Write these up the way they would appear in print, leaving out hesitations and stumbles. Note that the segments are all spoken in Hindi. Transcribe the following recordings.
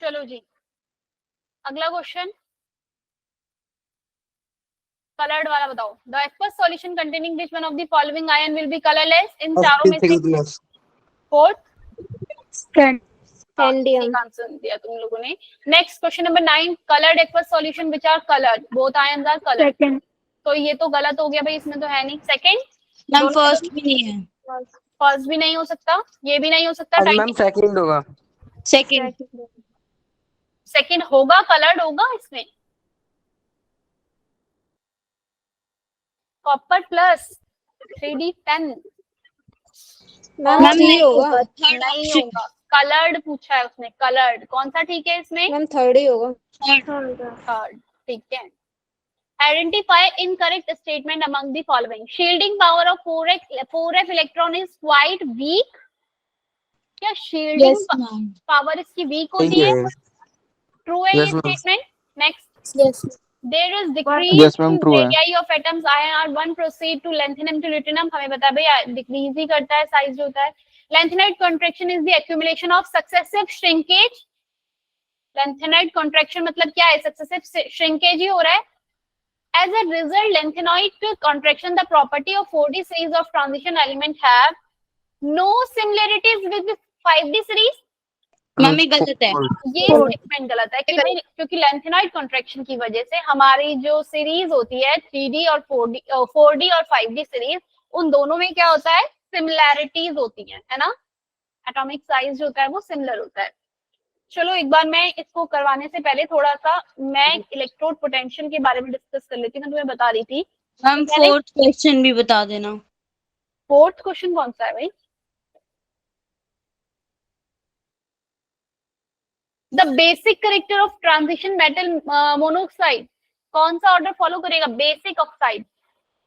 चलो जी, अगला क्वेश्चन कलर्ड वाला बताओ। The aqueous solution containing which one of the following ion will be colourless? इन चारों में से फोर्थ Scandium. आंसर दिया तुम लोगों ने। Next question number 9, coloured aqueous solution which are coloured, both ions are coloured. Second. तो ये तो गलत हो गया भाई, इसमें तो है नहीं। सेकंड, मैम फर्स्ट भी नहीं है। फर्स्ट भी नहीं हो सकता, ये भी नहीं हो सकता। अरे मैम सेकंड होगा। सेकंड। सेकंड होगा, कलर्ड होगा इसमें। Copper plus 3D10 ma'am three होगा। नहीं होगा, कलर्ड पूछा है उसने, कलर्ड। कौन सा ठीक है इसमें? मैम थर्ड ही होगा। थर्ड, ठीक है। Identify incorrect statement among the following. Shielding power of 4f electron is quite weak. क्या shielding power इसकी weak होती है? True है ये statement? Next. Yes. There is decrease in radii of atoms. Iron are one proceed to lanthanum to deuterium. हमें पता है भाई decrease ही करता है, size जो होता है। Lanthanide contraction is the accumulation of successive shrinkage. Lanthanide contraction मतलब क्या है? Successive shrinkage ही हो रहा है। As a result, lanthanoid contraction, the property of 4D series of transition element have no similarities with the 5D series. Mummy गलत है, ये स्टेटमेंट गलत है क्योंकि लैंथेनॉइड कॉन्ट्रैक्शन की वजह से हमारी जो सीरीज होती है 3D और 4D और 5D सीरीज, उन दोनों में क्या होता है? सिमिलैरिटीज होती है ना। एटॉमिक साइज जो होता है वो सिमिलर होता है। चलो एक बार मैं इसको करवाने से पहले थोड़ा सा मैं इलेक्ट्रोड पोटेंशियल के बारे में डिस्कस कर लेती हूँ। मैं तुम्हें बता रही थी। मैम फोर्थ क्वेश्चन भी बता देना। फोर्थ क्वेश्चन कौन सा है भाई? The basic character of transition metal monoxide कौन सा ऑर्डर फॉलो करेगा? Basic oxide.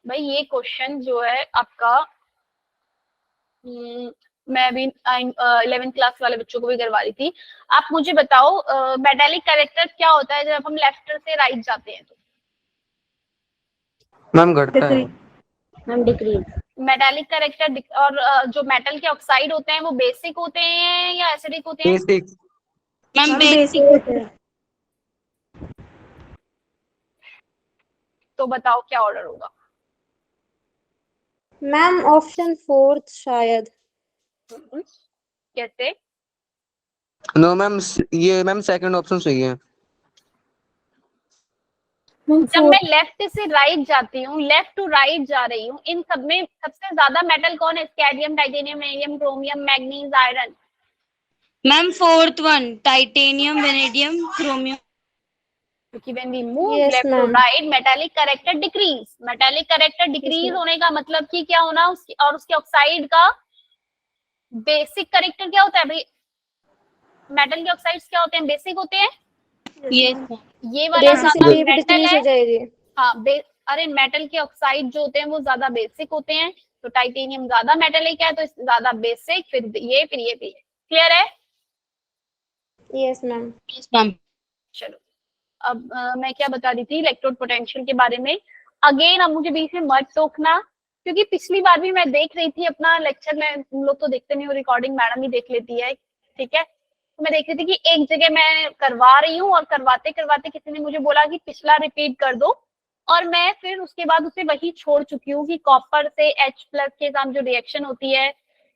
भाई ये क्वेश्चन जो है आपका मैं भी 11th क्लास वाले बच्चों को भी करवा रही थी। आप मुझे बताओ मेटालिक कैरेक्टर क्या होता है जब हम लेफ्ट से राइट जाते हैं? तो मैम घटता है। Ma'am decrease. मेटालिक कैरेक्टर और जो मेटल के ऑक्साइड होते हैं वो बेसिक होते हैं या एसिडिक होते हैं? बेसिक। मैम बेसिक होते हैं। तो बताओ क्या ऑर्डर होगा? मैम ऑप्शन फोर्थ शायद। कैसे? नो मैम, ये मैम सेकंड ऑप्शन सही है। जब मैं लेफ्ट से राइट जाती हूँ, लेफ्ट टू राइट जा रही हूँ, इन सब में सबसे ज्यादा मेटल कौन है? Cadmium, titanium, vanadium, chromium, manganese, iron. Ma'am fourth one titanium, vanadium, chromium. क्योंकि when we move Yes, left to ma'am. right, metallic character decrease. metallic character decrease ma'am. होने का मतलब कि क्या होना और उसके ऑक्साइड का बेसिक कैरेक्टर क्या होता है भाई? मेटल के ऑक्साइड्स क्या होते हैं? बेसिक होते हैं। ये वाला ज्यादा मेटल है। हो जाएगी। हाँ, अरे मेटल के ऑक्साइड जो होते हैं वो ज्यादा बेसिक होते हैं। तो टाइटेनियम ज्यादा मेटेलिक है तो ज्यादा बेसिक, फिर ये फिर ये। क्लियर है? Yes ma'am. चलो अब मैं क्या बता रही थी इलेक्ट्रोड पोटेंशियल के बारे में। अगेन अब मुझे बीच में मत टोकना, क्योंकि पिछली बार भी मैं देख रही थी अपना लेक्चर में, तुम लोग तो देखते नहीं हो, रिकॉर्डिंग मैडम ही देख लेती है, ठीक है। तो मैं देख रही थी कि एक जगह मैं करवा रही हूँ और करवाते करवाते किसी ने मुझे बोला कि पिछला रिपीट कर दो, और मैं फिर उसके बाद उसे वही छोड़ चुकी हूँ कि कॉपर से H प्लस के साथ जो रिएक्शन होती है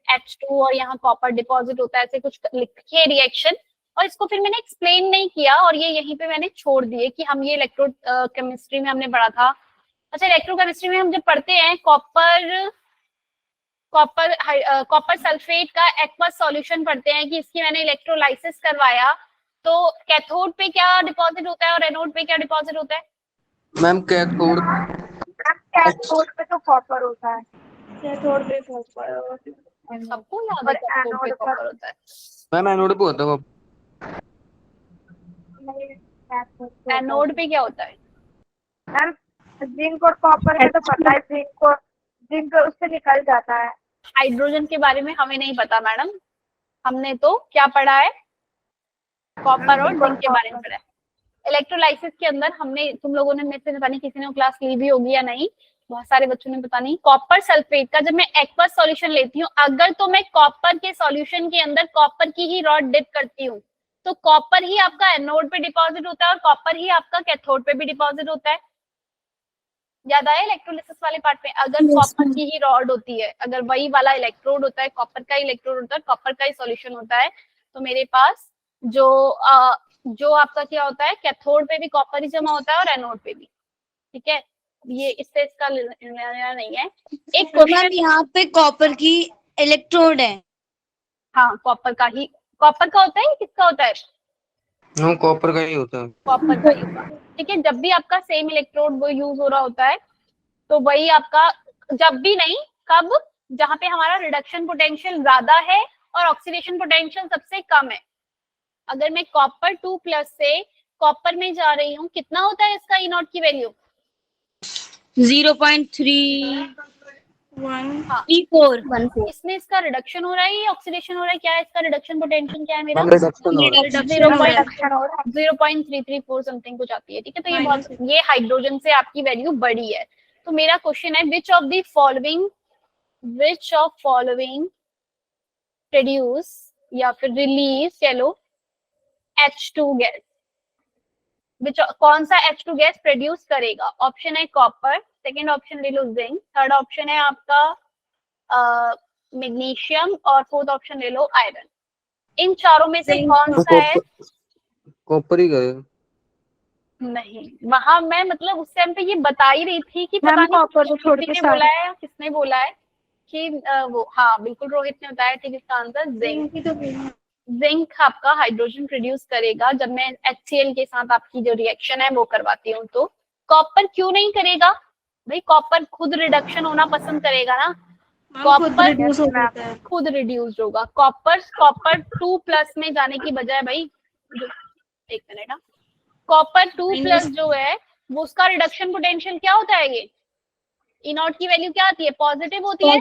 H2 और यहाँ कॉपर डिपॉजिट होता है, ऐसे कुछ लिख के रिएक्शन, और इसको फिर मैंने एक्सप्लेन नहीं किया और ये यहीं पे मैंने छोड़ दिए कि हम ये इलेक्ट्रो केमिस्ट्री में हमने पढ़ा था। अच्छा, इलेक्ट्रोकेमिस्ट्री में हम जब पढ़ते हैं कॉपर सल्फेट का एक्वस सॉल्यूशन पढ़ते हैं कि इसकी मैंने इलेक्ट्रोलाइसिस करवाया, तो कैथोड पे क्या डिपॉजिट होता है और एनोड पे क्या डिपॉजिट होता है? मैम कैथोड पे तो कॉपर होता है। कैथोड पे कॉपर। सबको याद है कैथोड पे कॉपर होता है। मैम एनोड पे होता है। एनोड पे क्या होता है? मैम जिंक और कॉपर में तो पता है, जिंक उससे निकल जाता है। हाइड्रोजन के बारे में हमें नहीं पता मैडम, हमने तो क्या पढ़ा है? कॉपर और जिंक के बारे में पढ़ा है। इलेक्ट्रोलाइसिस के अंदर हमने, तुम लोगों ने में से पता नहीं किसी ने क्लास ली भी होगी या नहीं, बहुत सारे बच्चों ने पता नहीं। कॉपर सल्फेट का जब मैं एक्वस सॉल्यूशन लेती हूँ, अगर तो मैं कॉपर के सॉल्यूशन के अंदर कॉपर की ही रॉड डिप करती हूँ तो कॉपर ही आपका एनोड पे डिपॉजिट होता है और कॉपर ही आपका कैथोड पे भी डिपॉजिट होता है। याद आया इलेक्ट्रोलिसिस वाले पार्ट में? अगर कॉपर की ही रॉड होती है, अगर वही वाला इलेक्ट्रोड होता है, कॉपर का इलेक्ट्रोड होता है, कॉपर का ही सॉल्यूशन होता है, तो मेरे पास जो आपका क्या होता है, कैथोड पे भी कॉपर ही जमा होता है और एनोड पे भी। ठीक है, ये इससे इसका लेना नहीं है। एक मैम क्वेश्चन, यहाँ पे कॉपर की इलेक्ट्रोड है। हाँ कॉपर का ही, कॉपर का होता है, किसका होता है? हाँ कॉपर का ही होता है। कॉपर का ही होगा। ठीक है, जब भी आपका सेम इलेक्ट्रोड वो यूज हो रहा होता है, तो वही आपका, जब भी नहीं, कब? जहां पे हमारा रिडक्शन पोटेंशियल ज्यादा है और ऑक्सीडेशन पोटेंशियल सबसे कम है। अगर मैं कॉपर 2+ से कॉपर में जा रही हूँ, कितना होता है इसका E0 की वैल्यू? 0.3134। इसमें इसका रिडक्शन हो रहा है या ऑक्सीडेशन हो रहा है? क्या है इसका रिडक्शन पोटेंशियल, क्या है मेरा? मैम रिडक्शन हो रहा है। रिडक्शन हो रहा है। 0.334 समथिंग कुछ आती है। ठीक है, तो ये बहुत, ये हाइड्रोजन से आपकी वैल्यू बड़ी है। तो मेरा क्वेश्चन है, विच ऑफ फॉलोइंग प्रोड्यूस या फिर रिलीज चलो H2 गैस, कौन सा H2 गैस प्रोड्यूस करेगा? ऑप्शन है कॉपर, सेकेंड ऑप्शन ले लो जिंक, थर्ड ऑप्शन है आपका मैग्नीशियम और फोर्थ ऑप्शन ले लो आयरन। इन चारों में से कौन सा है? कॉपर ही करेगा। नहीं, वहां मैं मतलब उस टाइम पे ये बता ही रही थी कि पता मैम नहीं कॉपर को छोड़ के किसने बोला है या किसने बोला है कि वो, हाँ बिल्कुल रोहित ने बताया। ठीक, इसका आंसर जिंक। जिंक आपका हाइड्रोजन प्रोड्यूस करेगा जब मैं HCl के साथ आपकी जो रिएक्शन है वो करवाती हूँ। तो कॉपर क्यों नहीं करेगा भाई? कॉपर खुद रिडक्शन होना पसंद करेगा ना, कॉपर खुद रिड्यूस होगा। कॉपर 2+ में जाने की बजाय भाई, एक मिनट, कॉपर 2+ जो है वो उसका रिडक्शन पोटेंशियल क्या होता है? ये E0 की वैल्यू क्या आती है? पॉजिटिव होती है।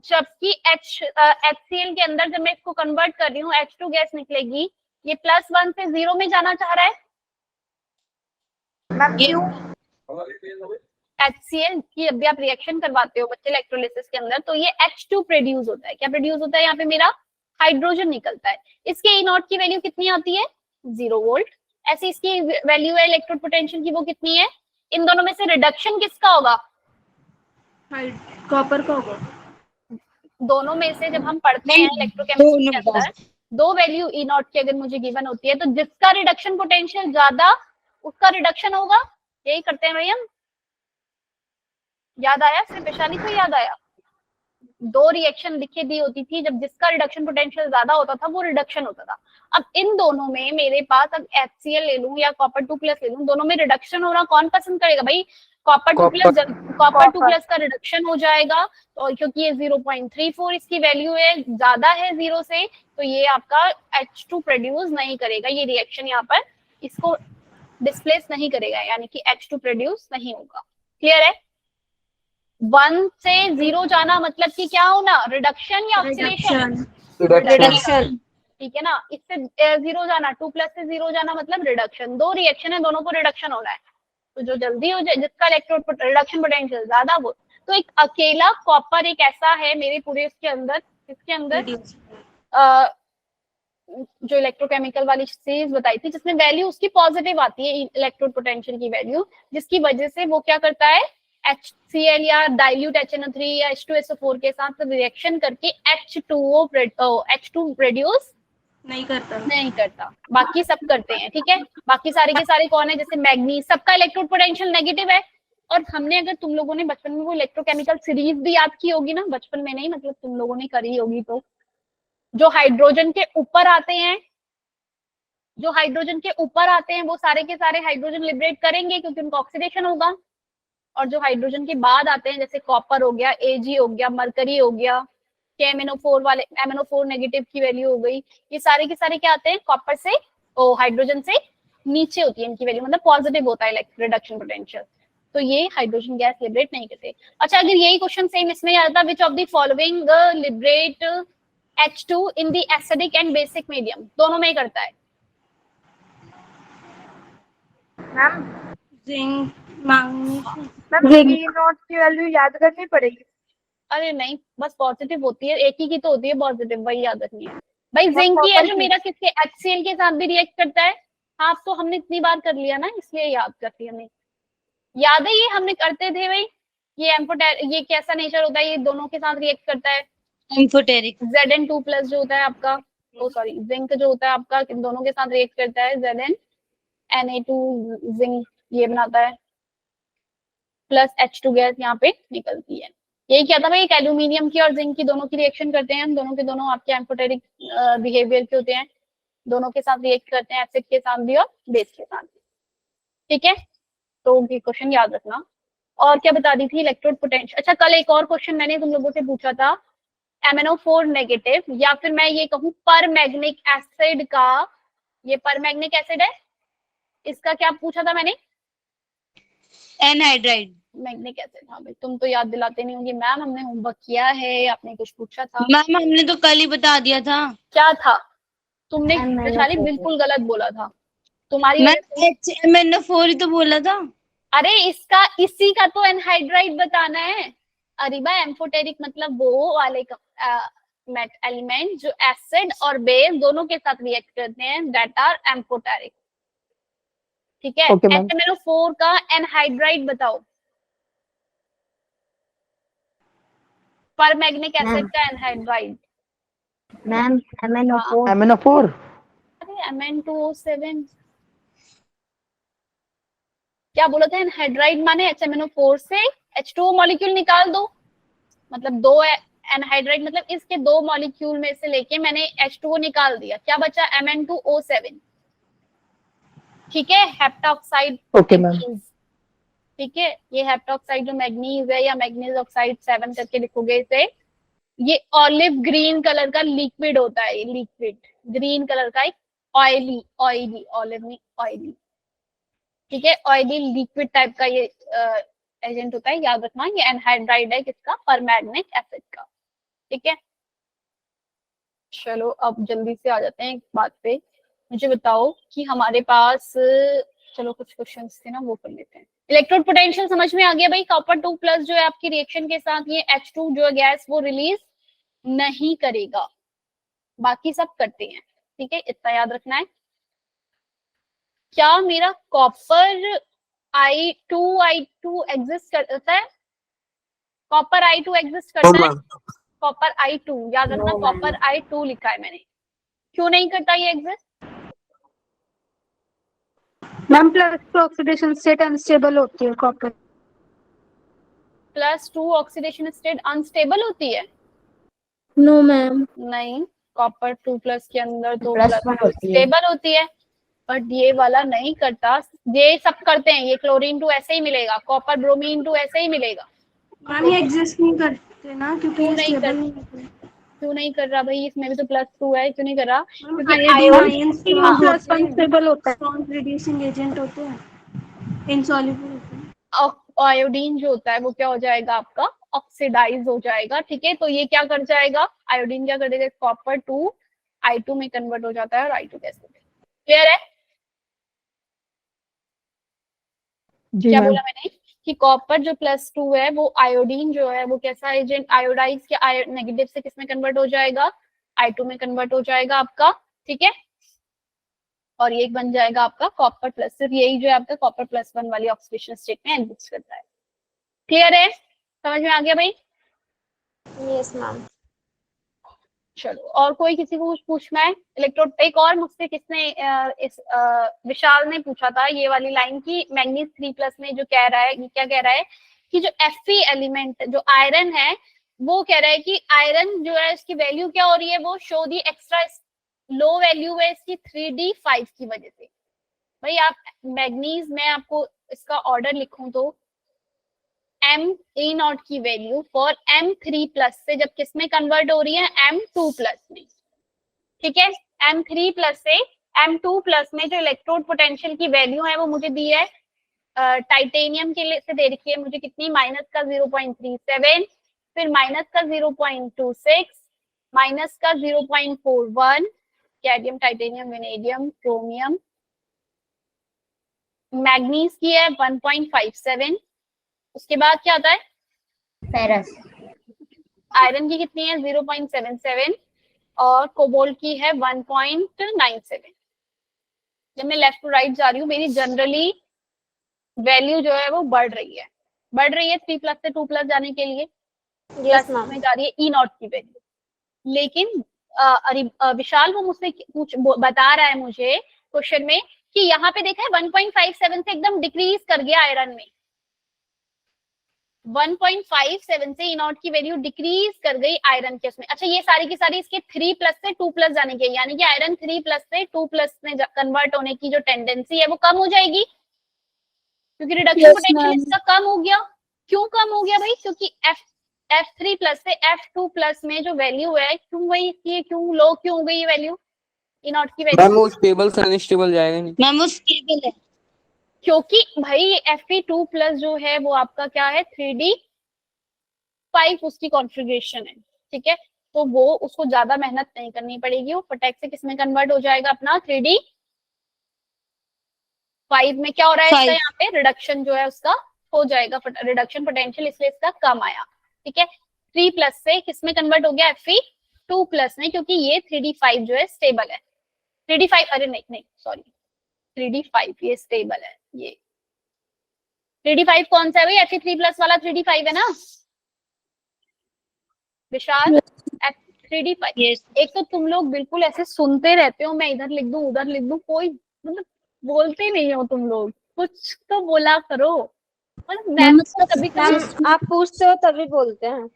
जबकि HCl के अंदर जब मैं इसको कन्वर्ट कर रही हूँ, H2 गैस निकलेगी, ये +1 से 0 में जाना चाह रहा है। मैम क्यों? HCl की जब भी आप रिएक्शन करवाते हो बच्चे इलेक्ट्रोलिसिस के अंदर, तो ये H2 प्रोड्यूस होता है। क्या प्रोड्यूस होता है? यहाँ पे मेरा हाइड्रोजन निकलता है। इसके E0 की वैल्यू कितनी आती है? 0 वोल्ट। ऐसी इसकी वैल्यू है इलेक्ट्रोड पोटेंशियल की, वो कितनी है? इन दोनों में से रिडक्शन किसका होगा? कॉपर का होगा। दोनों में से जब हम पढ़ते हैं इलेक्ट्रोकेमिस्ट्री के अंदर, दो वैल्यू E0 की अगर मुझे गिवन होती है, तो जिसका रिडक्शन पोटेंशियल ज्यादा उसका रिडक्शन होगा। यही करते हैं भाई हम। याद आया? सिर्फ वैशाली को याद आया? दो रिएक्शन लिखे दी होती थी, जब जिसका रिडक्शन पोटेंशियल ज्यादा होता था वो रिडक्शन होता था। अब इन दोनों में मेरे पास, अब HCl ले लूं या कॉपर 2+ ले लूं, दोनों में रिडक्शन होना कौन पसंद करेगा भाई? कॉपर 2+ का रिडक्शन हो जाएगा, और क्योंकि ये 0.34 इसकी वैल्यू है, ज्यादा है 0 से, तो ये आपका H2 प्रोड्यूस नहीं करेगा। ये रिएक्शन यहाँ पर इसको डिस्प्लेस नहीं करेगा, यानी कि H2 प्रोड्यूस नहीं होगा। क्लियर है? 1 से 0 जाना मतलब कि क्या होना? रिडक्शन या ऑक्सीडेशन? रिडक्शन। ठीक है ना, इससे 0 जाना, 2+ से 0 जाना मतलब रिडक्शन। दो रिएक्शन है, दोनों को रिडक्शन होना है, तो जो जल्दी हो जाए, जिसका इलेक्ट्रोड रिडक्शन पोटेंशियल ज्यादा वो। तो एक अकेला कॉपर एक ऐसा है मेरे पूरे इसके अंदर जो इलेक्ट्रोकेमिकल वाली चीज बताई थी, जिसमें वैल्यू उसकी पॉजिटिव आती है, इलेक्ट्रोड पोटेंशियल की वैल्यू, जिसकी वजह से वो क्या करता है? HCl या डाइल्यूट HNO3 या H2SO4 के साथ रिएक्शन करके H2 प्रोड्यूस नहीं करता। बाकी सब करते हैं। ठीक है, बाकी सारे के सारे कौन है? जैसे मैग्नीज, सबका इलेक्ट्रोड पोटेंशियल नेगेटिव है। और हमने, अगर तुम लोगों ने बचपन में वो इलेक्ट्रोकेमिकल सीरीज भी याद की होगी ना, बचपन में नहीं मतलब तुम लोगों ने करी होगी, तो जो हाइड्रोजन के ऊपर आते हैं, वो सारे के सारे हाइड्रोजन लिबरेट करेंगे क्योंकि उनका ऑक्सीडेशन होगा। और जो हाइड्रोजन के बाद आते हैं, जैसे कॉपर हो गया, Ag हो गया, मरकरी हो गया, MnO4 वाले, MnO4 नेगेटिव की वैल्यू हो गई, ये सारे के सारे क्या आते हैं? कॉपर से, हाइड्रोजन से नीचे होती है इनकी वैल्यू, मतलब पॉजिटिव होता है रिडक्शन पोटेंशियल। तो ये हाइड्रोजन गैस लिबरेट नहीं करते। अच्छा, अगर यही क्वेश्चन सेम इसमें आता, विच of the following liberate H2 in the acidic and basic medium? दोनों में ही करता है। मैम जिंक, E0 की वैल्यू याद करनी पड़ेगी? अरे नहीं, बस पॉजिटिव होती है, एक ही की तो होती है पॉजिटिव, वही याद रखनी है। भाई जिंक ही है कॉपर जो की। मेरा किसके HCl के साथ भी रिएक्ट करता है। हाँ तो हमने इतनी बार कर लिया ना, इसलिए याद कर लिया हमने। याद है ये हमने करते थे भाई। ये ये कैसा नेचर होता है, ये दोनों के साथ रिएक्ट करता है। एम्फोटेरिक। Zn2+ जो होता है आपका, ओ सॉरी जिंक जो होता है आपका, इन दोनों के साथ रिएक्ट करता है। ZnNa2 जिंक ये बनाता है, प्लस H2 गैस यहाँ पे निकलती है। यही क्या था भाई, एक एल्यूमिनियम की और जिंक की दोनों की रिएक्शन करते हैं, दोनों के दोनों आपके एम्फोटेरिक बिहेवियर के होते हैं, दोनों के साथ रिएक्ट करते हैं, एसिड के साथ भी और बेस के साथ भी। ठीक है, तो ये क्वेश्चन याद रखना। और क्या बता दी थी, इलेक्ट्रोड पोटेंशियल। अच्छा कल एक और क्वेश्चन मैंने तुम लोगों से पूछा था, MnO4 नेगेटिव, या फिर मैं ये कहूँ परमैग्निक एसिड का, ये परमैग्निक एसिड है, इसका क्या पूछा था मैंने, एनहाइड्राइड। मैग्निक एसिड। हाँ भाई तुम तो याद दिलाते नहीं होंगे मैम, हमने होमवर्क किया है, आपने कुछ पूछा था। मैम हमने तो कल ही बता दिया था। क्या था, तुमने वैशाली बिल्कुल गलत बोला था, तुम्हारी मैं वजह से। MnO4 ही तो बोला था। अरे इसका, इसी का तो एनहाइड्राइड बताना है। अरीबा एम्फोटेरिक मतलब वो वाले मेट एलिमेंट जो एसिड और बेस दोनों के साथ रिएक्ट करते हैं, दैट आर एम्फोटेरिक। ठीक है, Okay, ma'am. MnO4 का एनहाइड्राइड बताओ, परमैग्निक एसिड का एनहाइड्राइड। Ma'am MnO4। MnO4. अरे Mn2O7 क्या बोला था, एनहाइड्राइड माने HMnO4 से H2O मॉलिक्यूल निकाल दो, मतलब दो एनहाइड्राइड मतलब इसके दो मॉलिक्यूल में से लेके मैंने H2O निकाल दिया, क्या बचा Mn2O7। ठीक है, हेप्टाक्साइड Okay, ma'am. मैग्नीज। ठीक है, ये हेप्टाक्साइड जो मैग्नीज है, या मैग्नीज ऑक्साइड 7 करके लिखोगे इसे, ये ऑलिव ग्रीन कलर का लिक्विड होता है, ये लिक्विड ग्रीन कलर का एक ऑयली, ऑयली ऑलिव नहीं ऑयली, ठीक है, ऑयली लिक्विड टाइप का ये एजेंट होता है, याद रखना। ये एनहाइड्राइड है किसका, परमैग्निक एसिड का। ठीक है, चलो अब जल्दी से आ जाते हैं एक बात पे, मुझे बताओ कि हमारे पास, चलो कुछ क्वेश्चंस थे ना वो कर लेते हैं। इलेक्ट्रोड पोटेंशियल समझ में आ गया भाई, कॉपर 2+ जो है आपकी रिएक्शन के साथ ये H2 जो है गैस वो रिलीज नहीं करेगा, बाकी सब करते हैं। ठीक है, इतना याद रखना है। क्या मेरा कॉपर I2 एग्जिस्ट करता है, कॉपर I2 एग्जिस्ट करता है, कॉपर I2 याद रखना, कॉपर I2 लिखा है मैंने, क्यों नहीं करता ये exist. Ma'am +2 oxidation state unstable होती है कॉपर। +2 ऑक्सीडेशन स्टेट अनस्टेबल होती है, नो मैम। नहीं, कॉपर 2+ के अंदर तो +1 होती है। स्टेबल होती है, बट ये वाला नहीं करता। ये सब करते हैं, ये क्लोरीन 2 ऐसे ही मिलेगा, कॉपर ब्रोमीन 2 ऐसे ही मिलेगा। मैम ये एग्जिस्ट नहीं करते ना, क्योंकि ये स्टेबल नहीं होते। क्यों नहीं कर रहा भाई, इसमें भी तो +2 है, क्यों नहीं कर रहा, क्योंकि +1 स्टेबल होता है। स्ट्रॉन्ग रिड्यूसिंग एजेंट होते हैं, इनसॉल्युबल होते हैं। आयोडीन जो होता है वो क्या हो जाएगा आपका, ऑक्सीडाइज हो जाएगा। ठीक है, तो ये क्या कर जाएगा, आयोडीन क्या कर देगा, कॉपर 2 I2 में कन्वर्ट हो जाता है और I2 कैसे, क्लियर है। जी क्या मैम. बोला मैंने कि कॉपर जो +2 है वो आयोडीन जो है वो कैसा एजेंट, आयोडाइज के नेगेटिव से किस में कन्वर्ट हो जाएगा, I2 में कन्वर्ट हो जाएगा आपका। ठीक है, और ये बन जाएगा आपका कॉपर प्लस, सिर्फ यही जो है आपका कॉपर +1 वाली ऑक्सीडेशन स्टेट में एग्जिस्ट करता है। क्लियर है, समझ में आ गया भाई। Yes ma'am. चलो, और कोई किसी को कुछ पूछना है, इलेक्ट्रोड। एक और मुझसे किसने विशाल ने पूछा था ये वाली लाइन की, मैग्नीज 3+ में जो कह रहा है, ये क्या कह रहा है कि जो Fe एलिमेंट जो आयरन है, वो कह रहा है कि आयरन जो है इसकी वैल्यू क्या हो रही है, वो शो दी एक्स्ट्रा लो वैल्यू है इसकी 3d5 की वजह से। भाई आप मैग्नीज में आपको इसका ऑर्डर लिखूं तो MA0 की वैल्यू फॉर M3+ से जब किस में कन्वर्ट हो रही है, M2+ में। ठीक है, M3+ से M2+ में जो इलेक्ट्रोड पोटेंशियल की वैल्यू है वो मुझे दी है, टाइटेनियम के लिए से दे रखी है मुझे कितनी, -0.37, फिर -0.26, -0.41, cadmium, titanium, vanadium, chromium. Manganese की है 1.57, उसके बाद क्या आता है, फेरस। आयरन की कितनी है 0.77, और कोबाल्ट की है 1.97। जब मैं लेफ्ट टू राइट जा रही हूँ मेरी जनरली वैल्यू जो है वो बढ़ रही है 3+ से 2+ जाने के लिए प्लस में जा रही है ई नॉट की वैल्यू। लेकिन विशाल वो मुझसे बता रहा है मुझे क्वेश्चन में कि यहाँ पे देखा है 1.57 से एकदम डिक्रीज कर गया आयरन में, 1.57 से ई नॉट की वैल्यू डिक्रीज कर गई आयरन के उसमें। अच्छा ये सारी की सारी इसके 3+ से 2+ जाने की, यानी कि आयरन 3+ से 2+ में कन्वर्ट होने की जो टेंडेंसी है वो कम हो जाएगी, क्योंकि रिडक्शन पोटेंशियल इसका कम हो गया। क्यों कम हो गया भाई? क्योंकि F3+ से F2+ में जो वैल्यू है क्यों गई इसकी, क्यों लो क्यों हो गई ये वैल्यू ई नॉट की वैल्यू? मैम वो स्टेबल से अनस्टेबल जाएगा नहीं। मैम वो स्टेबल है। क्योंकि भाई Fe2+ जो है वो आपका क्या है 3D5 उसकी कॉन्फ़िगरेशन है, ठीक है, तो वो उसको ज्यादा मेहनत नहीं करनी पड़ेगी, वो फटाक से किसमें कन्वर्ट हो जाएगा अपना 3D5 में। क्या हो रहा है इसका यहाँ पे रिडक्शन जो है उसका हो जाएगा, रिडक्शन पोटेंशियल इसलिए इसका कम आया, ठीक है। 3+ से किसमें कन्वर्ट हो गया Fe2+ में, क्योंकि ये 3D5 जो है स्टेबल है। 3D5 अरे नहीं सॉरी 3D5 ये स्टेबल है। ये 3D5 कौन सा है भाई? Fe3+ वाला 3D5 है ना विशाल? 3D5। यस एक तो तुम लोग बिल्कुल ऐसे सुनते रहते हो, मैं इधर लिख दूं उधर लिख दूं, कोई मतलब बोलते नहीं हो तुम लोग, कुछ तो बोला करो। मतलब मैम को कभी कभी आप पूछते हो तभी बोलते हैं।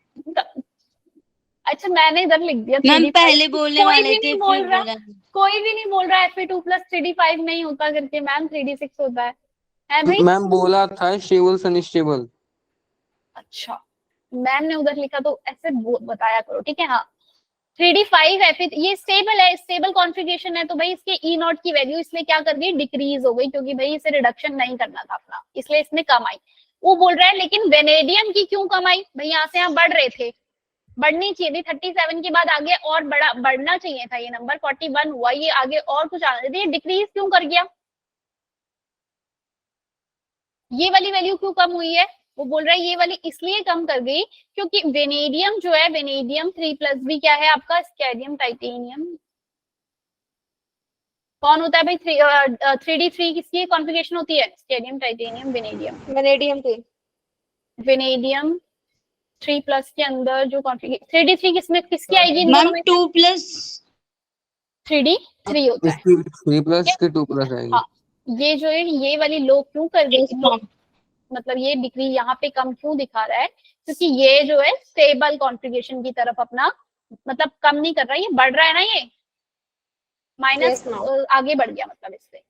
अच्छा मैंने इधर लिख दिया मैम 3D5, पहले बोलने कोई वाले भी थे नहीं बोल फिर रहा, बोला। कोई भी नहीं बोल रहा Fe2+ 3D5 नहीं होता करके, मैम 3D6 होता है भाई? मैम बोला था स्टेबल से अनस्टेबल। अच्छा मैम ने उधर लिखा तो ऐसे बताया करो, ठीक है। हाँ 3D5 Fe ये स्टेबल है, स्टेबल कॉन्फ़िगरेशन है, तो भाई इसके ई नॉट की वैल्यू इसलिए क्या कर गई डिक्रीज हो गई, क्योंकि भाई इसे रिडक्शन नहीं करना था अपना, इसलिए इसमें कम आई। वो बोल रहा है लेकिन वेनेडियम की क्यों कम आई भाई? यहाँ से यहाँ बढ़ रहे थे, बढ़नी चाहिए थी 37 के बाद आगे और बढ़ना चाहिए था, ये नंबर 41 हुआ, ये आगे और कुछ आना चाहिए, डिक्रीज क्यों कर गया? ये वाली वैल्यू क्यों कम हुई है? वो बोल रहा है ये वाली इसलिए कम कर गई क्योंकि वेनेडियम जो है, वेनेडियम 3+ भी क्या है आपका स्कैंडियम टाइटेनियम। कौन होता है भाई 3D3 किसकी कॉन्फ़िगरेशन होती है? Scandium titanium vanadium. वेनेडियम की वेनेडियम 3+ के अंदर जो कॉन्फ़िगरेशन 3D3 किसकी आएगी इन दोनों मैम में? 2+ 3D3 होता है। इसकी 3+ की 2+ आएगी। हाँ ये जो है ये वाली लो क्यों कर गई? Yes, ma'am. मतलब ये डिग्री यहाँ पे कम क्यों दिखा रहा है? क्योंकि ये जो है स्टेबल कॉन्फ़िगरेशन की तरफ अपना मतलब कम नहीं कर रहा है, ये बढ़ रहा है ना, ये माइनस आगे बढ़ गया, मतलब इससे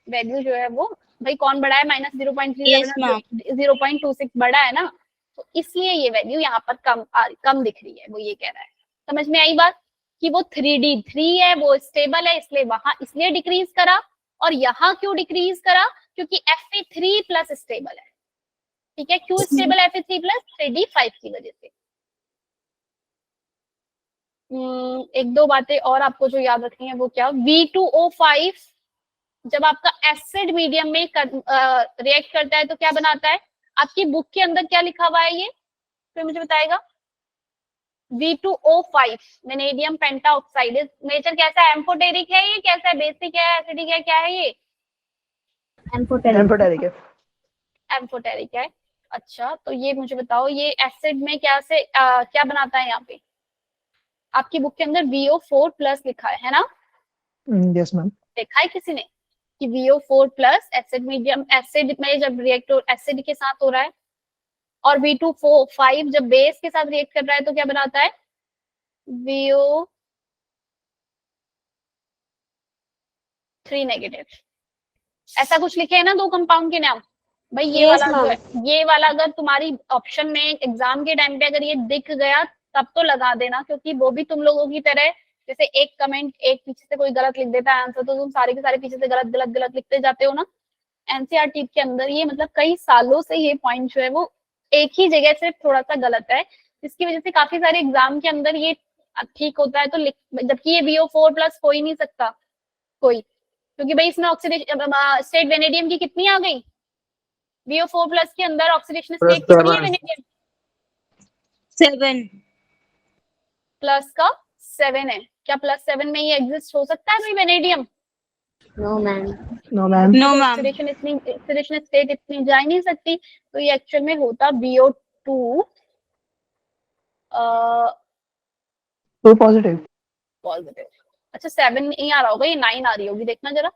वैल्यू जो है वो भाई कौन बढ़ा है Yes, -0.37 ma'am. 0.26 बढ़ा है ना, तो इसलिए ये वैल्यू यहाँ पर कम दिख रही है, वो ये कह रहा है। समझ में आई बात कि वो 3D3 है वो स्टेबल है इसलिए वहां इसलिए डिक्रीज करा, और यहाँ क्यों डिक्रीज करा? क्योंकि Fe3+ स्टेबल है, ठीक है। क्यों स्टेबल है Fe3+ 3D5 की वजह से। एक दो बातें और आपको जो याद रखनी है वो क्या? V2O5 जब आपका एसिड मीडियम में रिएक्ट करता है तो क्या बनाता है? आपकी बुक के अंदर क्या लिखा हुआ है ये फिर मुझे बताएगा? V2O5 वेनेडियम पेंटाऑक्साइड नेचर कैसा है? एम्फोटेरिक है ये, कैसा है? बेसिक है, एसिडिक है, क्या है ये? एम्फोटेरिक है। एम्फोटेरिक है। अच्छा तो ये मुझे बताओ ये एसिड में क्या से क्या बनाता है? यहाँ पे आपकी बुक के अंदर VO4+ लिखा है ना? Yes ma'am. देखा है किसी ने कि VO4+ एसिड मीडियम एसिड में जब रिएक्ट एसिड के साथ हो रहा है, और V2O5 जब बेस के साथ रिएक्ट कर रहा है तो क्या बनाता है? VO3-। ऐसा कुछ लिखे है ना दो कंपाउंड के नाम भाई, ये वाला जो है, ये वाला अगर तुम्हारी ऑप्शन में एग्जाम के टाइम पे अगर ये दिख गया तब तो लगा देना, क्योंकि वो भी तुम लोगों की तरह जैसे एक कमेंट एक पीछे से कोई गलत लिख देता है आंसर तो तुम सारे के सारे पीछे से गलत गलत गलत लिखते जाते हो ना। एनसीईआरटी के अंदर ये मतलब कई सालों से ये पॉइंट जो है वो एक ही जगह से थोड़ा सा गलत है, जिसकी वजह से काफी सारे एग्जाम के अंदर ये ठीक होता है, तो जबकि ये VO4+ हो ही नहीं सकता कोई, क्योंकि भाई इसमें ऑक्सीडेशन स्टेट वेनेडियम की कितनी आ गई? VO4+ के अंदर ऑक्सीडेशन स्टेट कितनी है वेनेडियम? 7 प्लस का 7 है, क्या +7 में ये एग्जिस्ट हो सकता है कोई vanadium? No ma'am. No ma'am. Oxidation state इतनी जा ही नहीं सकती, तो ये एक्चुअल में होता BO2 पॉजिटिव। पॉजिटिव। अच्छा 7 नहीं आ रहा होगा, ये 9 आ रही होगी, देखना जरा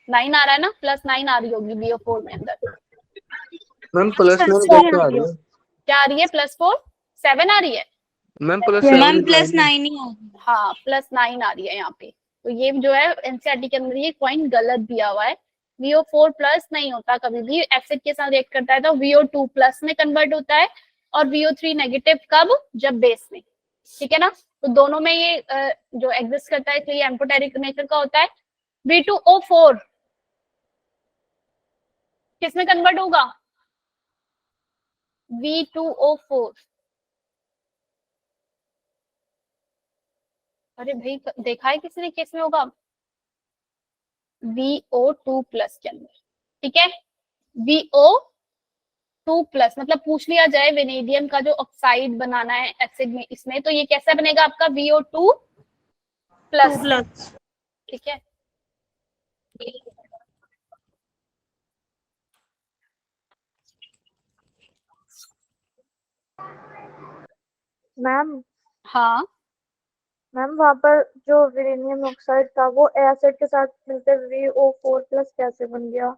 9 आ रहा है ना, +9 आ रही होगी BO4 में अंदर। मैम +9 कैसे आ रही है? क्या आ रही है? +4 7 आ रही है मैम मैम +7 +9 ही है। हाँ, +9 आ रही है यहाँ पे। तो ये जो है एनसीईआरटी के अंदर ये पॉइंट गलत दिया हुआ है। VO4+ नहीं होता कभी भी, एसिड के साथ रिएक्ट करता है तो VO2+ में कन्वर्ट होता है, और VO3 नेगेटिव कब? जब बेस में, ठीक है ना। तो दोनों में ये जो एग्जिस्ट करता है, इसलिए एम्फोटेरिक नेचर का होता है। V2O4 किसमें कन्वर्ट होगा? V2O4। अरे भाई देखा है किसी ने किस में होगा? VO2+ के अंदर, ठीक है। VO2+ मतलब पूछ लिया जाए वेनेडियम का जो ऑक्साइड बनाना है एसिड में, इसमें तो ये कैसा बनेगा आपका? VO2+, ठीक है। मैम हाँ मैम वहाँ पर जो वेनेडियम ऑक्साइड था वो एसिड के साथ मिलकर VO4+ कैसे बन गया?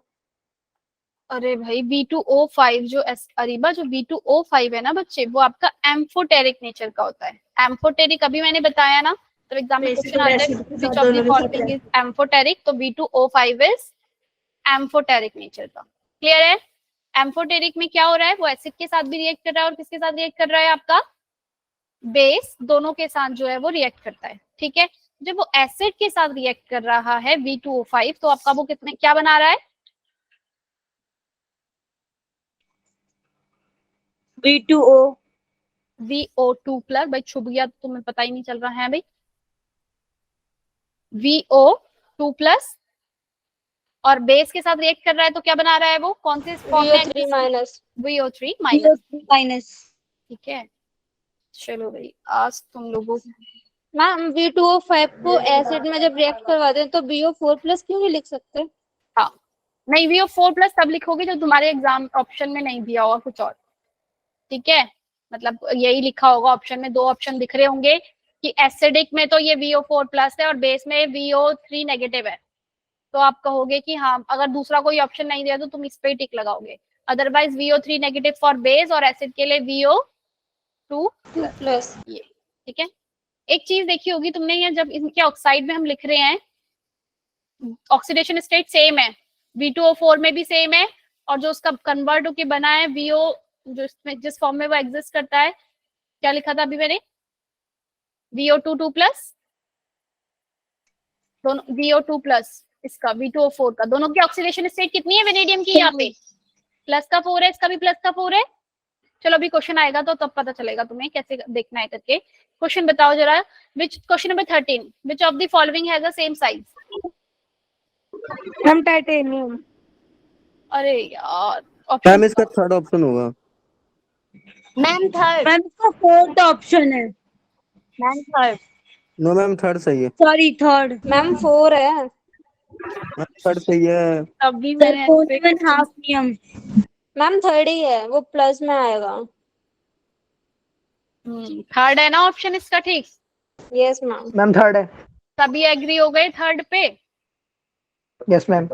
अरे भाई V2O5 जो अरीबा जो V2O5 है ना बच्चे, वो आपका एम्फोटेरिक नेचर का होता है। एम्फोटेरिक अभी मैंने बताया ना, तो एग्जाम में क्वेश्चन आता है विच of the following is amphoteric, तो V2O5 इज एम्फोटेरिक नेचर का। क्लियर है? एम्फोटेरिक में क्या हो रहा है? वो एसिड के साथ भी रिएक्ट कर रहा है और किसके साथ रिएक्ट कर रहा है? आपका बेस, दोनों के साथ जो है वो रिएक्ट करता है, ठीक है। जब वो एसिड के साथ रिएक्ट कर रहा है V2O5, तो आपका वो कितने क्या बना रहा है? V2O। VO2+, भाई छुप गया तो तुम्हें पता ही नहीं चल रहा है भाई। VO2+ और बेस के साथ रिएक्ट कर रहा है तो क्या बना रहा है वो? कौन से फॉर्म में? VO3-, ठीक है। चलो भाई आज तुम लोगों मैम V2O5 को एसिड में जब रिएक्ट करवाते हैं तो BO4+ क्यों नहीं लिख सकते? हाँ नहीं, VO4+ तब लिखोगे जो तुम्हारे एग्जाम ऑप्शन में नहीं दिया होगा कुछ और, ठीक है। मतलब यही लिखा होगा ऑप्शन में, 2 ऑप्शन दिख रहे होंगे कि एसिडिक में तो ये VO4+ है और बेस में VO3 नेगेटिव है, तो आप कहोगे कि हाँ, अगर दूसरा कोई ऑप्शन नहीं दिया तो तुम इस पे टिक लगाओगे। Otherwise VO3 negative for base और एसिड के लिए VO2+, ये ठीक है। एक चीज देखी होगी तुमने, ये जब इनके ऑक्साइड में हम लिख रहे हैं ऑक्सीडेशन स्टेट सेम है, V2O4 में भी सेम है, और जो उसका कन्वर्ट होके बना है VO जो इसमें जिस फॉर्म में वो एग्जिस्ट करता है, क्या लिखा था अभी मैंने? VO2+, दोनों VO2+, इसका V2O4 का, दोनों की ऑक्सीडेशन स्टेट कितनी है वेनेडियम की? यहाँ पे +4 है, इसका भी +4 है। चलो अभी क्वेश्चन आएगा तो तब पता चलेगा तुम्हें कैसे देखना है करके। क्वेश्चन बताओ जरा, question number 13, which of the following has the same size? Ma'am titanium. अरे यार मैम इसका थर्ड ऑप्शन होगा। Ma'am third. मैम इसका 4th ऑप्शन है। Ma'am third. No ma'am third सही है। Sorry 3rd। मैम 4 है। मैम थर्ड सही है। अभी मैंने हाफ नियम। मैम थर्ड ही है, वो प्लस में आएगा। थर्ड है ना ऑप्शन इसका, ठीक। Yes ma'am. मैम थर्ड है। सभी एग्री हो गए थर्ड पे? Yes ma'am.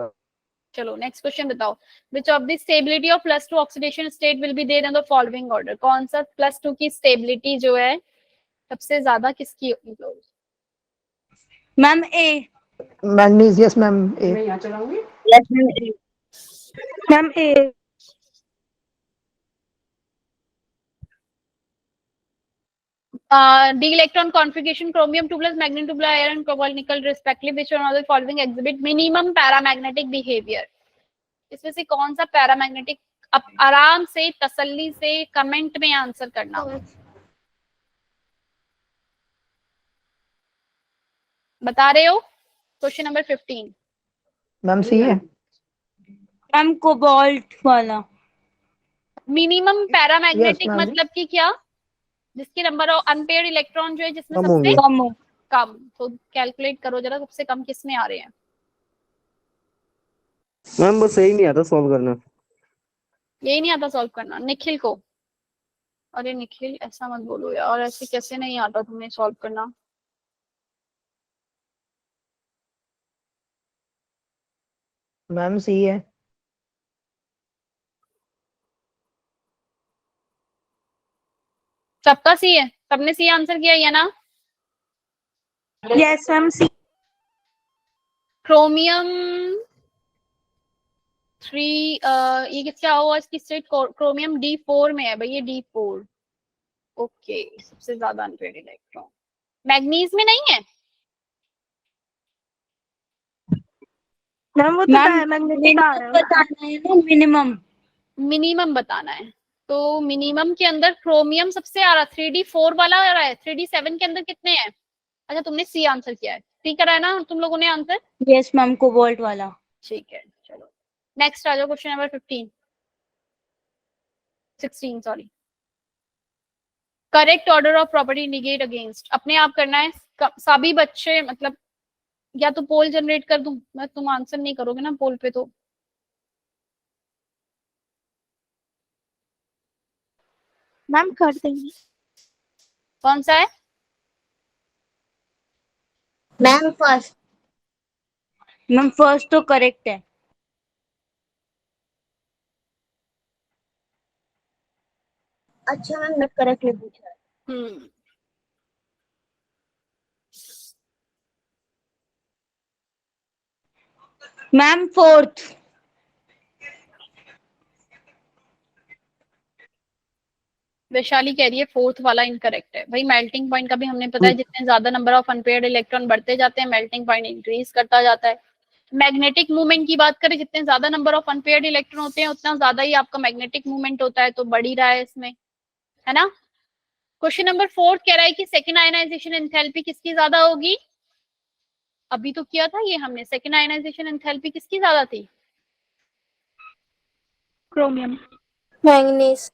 चलो नेक्स्ट क्वेश्चन बताओ, which of the stability of +2 oxidation state will be there in the following order? कौन सा +2 की स्टेबिलिटी जो है सबसे ज्यादा किसकी होगी? Ma'am A। Magnesium ma'am A. Ma'am A. D electron configuration, chromium 2+, magnesium 2+, iron, cobalt, nickel respectively, which one of the following exhibit minimum paramagnetic behavior? इसमें से कौन सा पैरामैग्नेटिक? अब आराम से तसल्ली से कमेंट में आंसर करना। बता रहे हो? Question number 15। मैम सी है। मैम कोबाल्ट वाला। Minimum paramagnetic Yes, ma'am. मतलब कि क्या? जिसकी नंबर ऑफ अनपेयर्ड इलेक्ट्रॉन जो है जिसमें कम सबसे होंगे। कम हो। कम, तो कैलकुलेट करो जरा सबसे कम किस में आ रहे हैं। मैम बस सही नहीं आता सॉल्व करना। यही नहीं आता सॉल्व करना निखिल को? अरे निखिल ऐसा मत बोलो यार, ऐसे कैसे नहीं आता तुम्हें सॉल्व करना? मैम सी है। सबका सी है? सबने सी आंसर किया है ना? यस मैम सी। क्रोमियम 3 ये क्या हुआ इसकी स्टेट? क्रोमियम D4 में है भाई, ये D4। ओके, सबसे ज्यादा अनपेयर्ड इलेक्ट्रॉन। मैग्नीज में नहीं है? मैम वो तो मैम डायमैग्नेटिक आ रहा मिनिमम है। बताना है ना, मिनिमम। मिनिमम बताना है, तो मिनिमम के अंदर क्रोमियम सबसे आ रहा, 3D4 वाला आ रहा है। 3D7 के अंदर कितने हैं? अच्छा तुमने सी आंसर किया है, ठीक करा है ना तुम लोगों ने आंसर? यस मैम कोबाल्ट वाला। ठीक है चलो नेक्स्ट आ जाओ, question number 16 sorry. Correct order of property negate against, अपने आप करना है। सभी बच्चे मतलब, या तो पोल जनरेट कर दूं मैं, तुम आंसर नहीं करोगे ना पोल पे तो। मैम कर देंगे। कौन सा है? Ma'am first. मैम फर्स्ट तो करेक्ट है। अच्छा मैम मैं करेक्टली पूछ रहा हम्म मैम फोर्थ। वैशाली कह रही है फोर्थ वाला इनकरेक्ट है भाई। मेल्टिंग पॉइंट का भी हमने पता है, जितने ज्यादा नंबर ऑफ अनपेयर्ड इलेक्ट्रॉन बढ़ते जाते हैं मेल्टिंग पॉइंट इंक्रीज करता जाता है। मैग्नेटिक मूवमेंट की बात करें, जितने ज्यादा नंबर ऑफ अनपेयर्ड इलेक्ट्रॉन होते हैं उतना ज्यादा ही आपका मैग्नेटिक मूवमेंट होता है, तो बढ़ ही रहा है इसमें, है ना? क्वेश्चन नंबर 4 कह रहा है कि सेकेंड आयनाइजेशन एंथैल्पी किसकी ज्यादा होगी? अभी तो किया था ये हमने, सेकेंड आयनाइजेशन एंथैल्पी किसकी ज्यादा थी? क्रोमियम। मैंगनीज।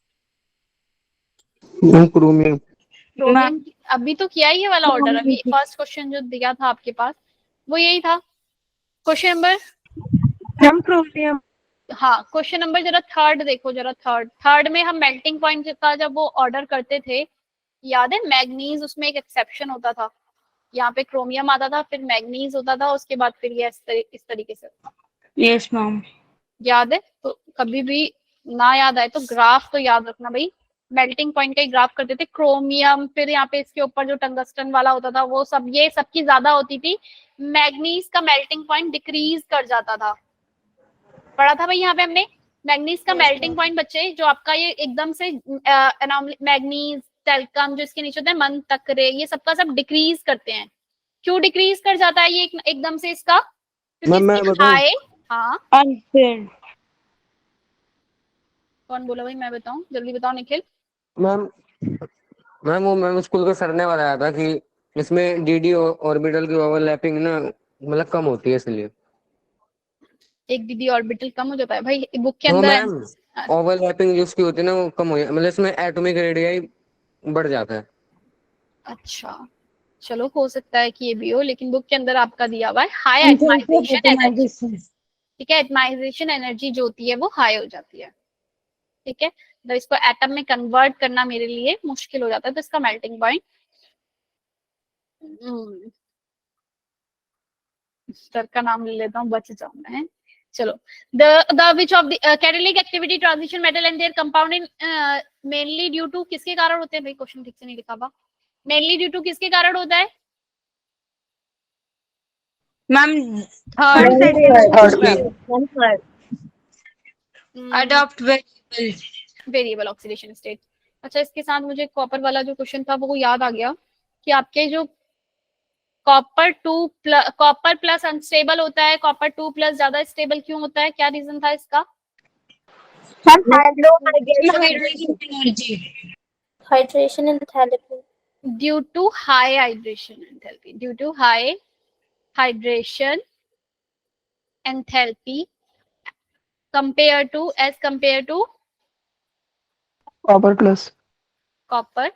क्रोमियम। क्रोमियम अभी तो किया ही ये वाला ऑर्डर, अभी क्रोमियम। फर्स्ट क्वेश्चन जो दिया था आपके पास वो यही था। Question number, ma'am chromium. हाँ क्वेश्चन नंबर जरा थर्ड देखो, जरा थर्ड में हम मेल्टिंग पॉइंट का जब वो ऑर्डर करते थे, याद है? मैग्नीज उसमें एक एक्सेप्शन होता था, यहाँ पे क्रोमियम आता था फिर मैग्नीज होता था, उसके बाद फिर ये इस तरीके से। Yes ma'am. याद है? तो कभी भी ना याद आए तो ग्राफ तो याद रखना भाई। मेल्टिंग पॉइंट का ही ग्राफ करते थे, क्रोमियम फिर यहाँ पे इसके ऊपर जो टंगस्टन वाला होता था वो सब, ये सबकी ज्यादा होती थी। मैग्नीज का मेल्टिंग पॉइंट डिक्रीज कर जाता था, पढ़ा था भाई यहाँ पे हमने। मैग्नीज का मेल्टिंग पॉइंट बच्चे जो आपका ये एकदम से मैग्नीज टेल्कम जो इसके नीचे होता है, मन तकरे, ये सबका सब डिक्रीज करते हैं। क्यों डिक्रीज कर जाता है ये एकदम से इसका? क्योंकि मैम मैं इसकी बताऊं? हाई, हाँ अनपेयर्ड। कौन बोला भाई? मैं बताऊं? जल्दी बताओ निखिल। मैम मैम वो मैम स्कूल का सर ने बताया था कि इसमें डीडी ऑर्बिटल की ओवरलैपिंग ना मतलब कम होती है इसलिए। एक दीदी ऑर्बिटल कम हो जाता है भाई, बुक के तो अंदर है। मैम ओवरलैपिंग जो उसकी होती है ना वो कम हो मतलब इसमें एटॉमिक रेडियस बढ़ जाता है। अच्छा चलो हो सकता है कि ये भी हो, लेकिन बुक के अंदर आपका दिया हुआ है हाई एटमाइजेशन एनर्जी। ठीक है, एटमाइजेशन एनर्जी जो होती है वो हाई हो जाती है। ठीक है, तो इसको एटम में कन्वर्ट करना मेरे लिए मुश्किल हो जाता है, तो इसका मेल्टिंग पॉइंट, सर का नाम ले लेता हूँ बच जाऊंगा है। चलो, the which of the catalytic activity transition metal and their compound in mainly due to किसके कारण होते हैं? भाई क्वेश्चन ठीक से नहीं लिखा हुआ। मेनली ड्यू टू किसके कारण होता है? Ma'am ma'am third second. Adopt variable. Variable oxidation state. अच्छा इसके साथ मुझे कॉपर वाला जो क्वेश्चन था वो याद आ गया कि आपके जो कॉपर प्लस अनस्टेबल होता है, कॉपर 2 प्लस ज्यादा स्टेबल क्यों होता है? क्या रीजन था इसका? Hydration energy. Hydration enthalpy. Due to high hydration enthalpy, due to high hydration enthalpy as compared to copper plus. Copper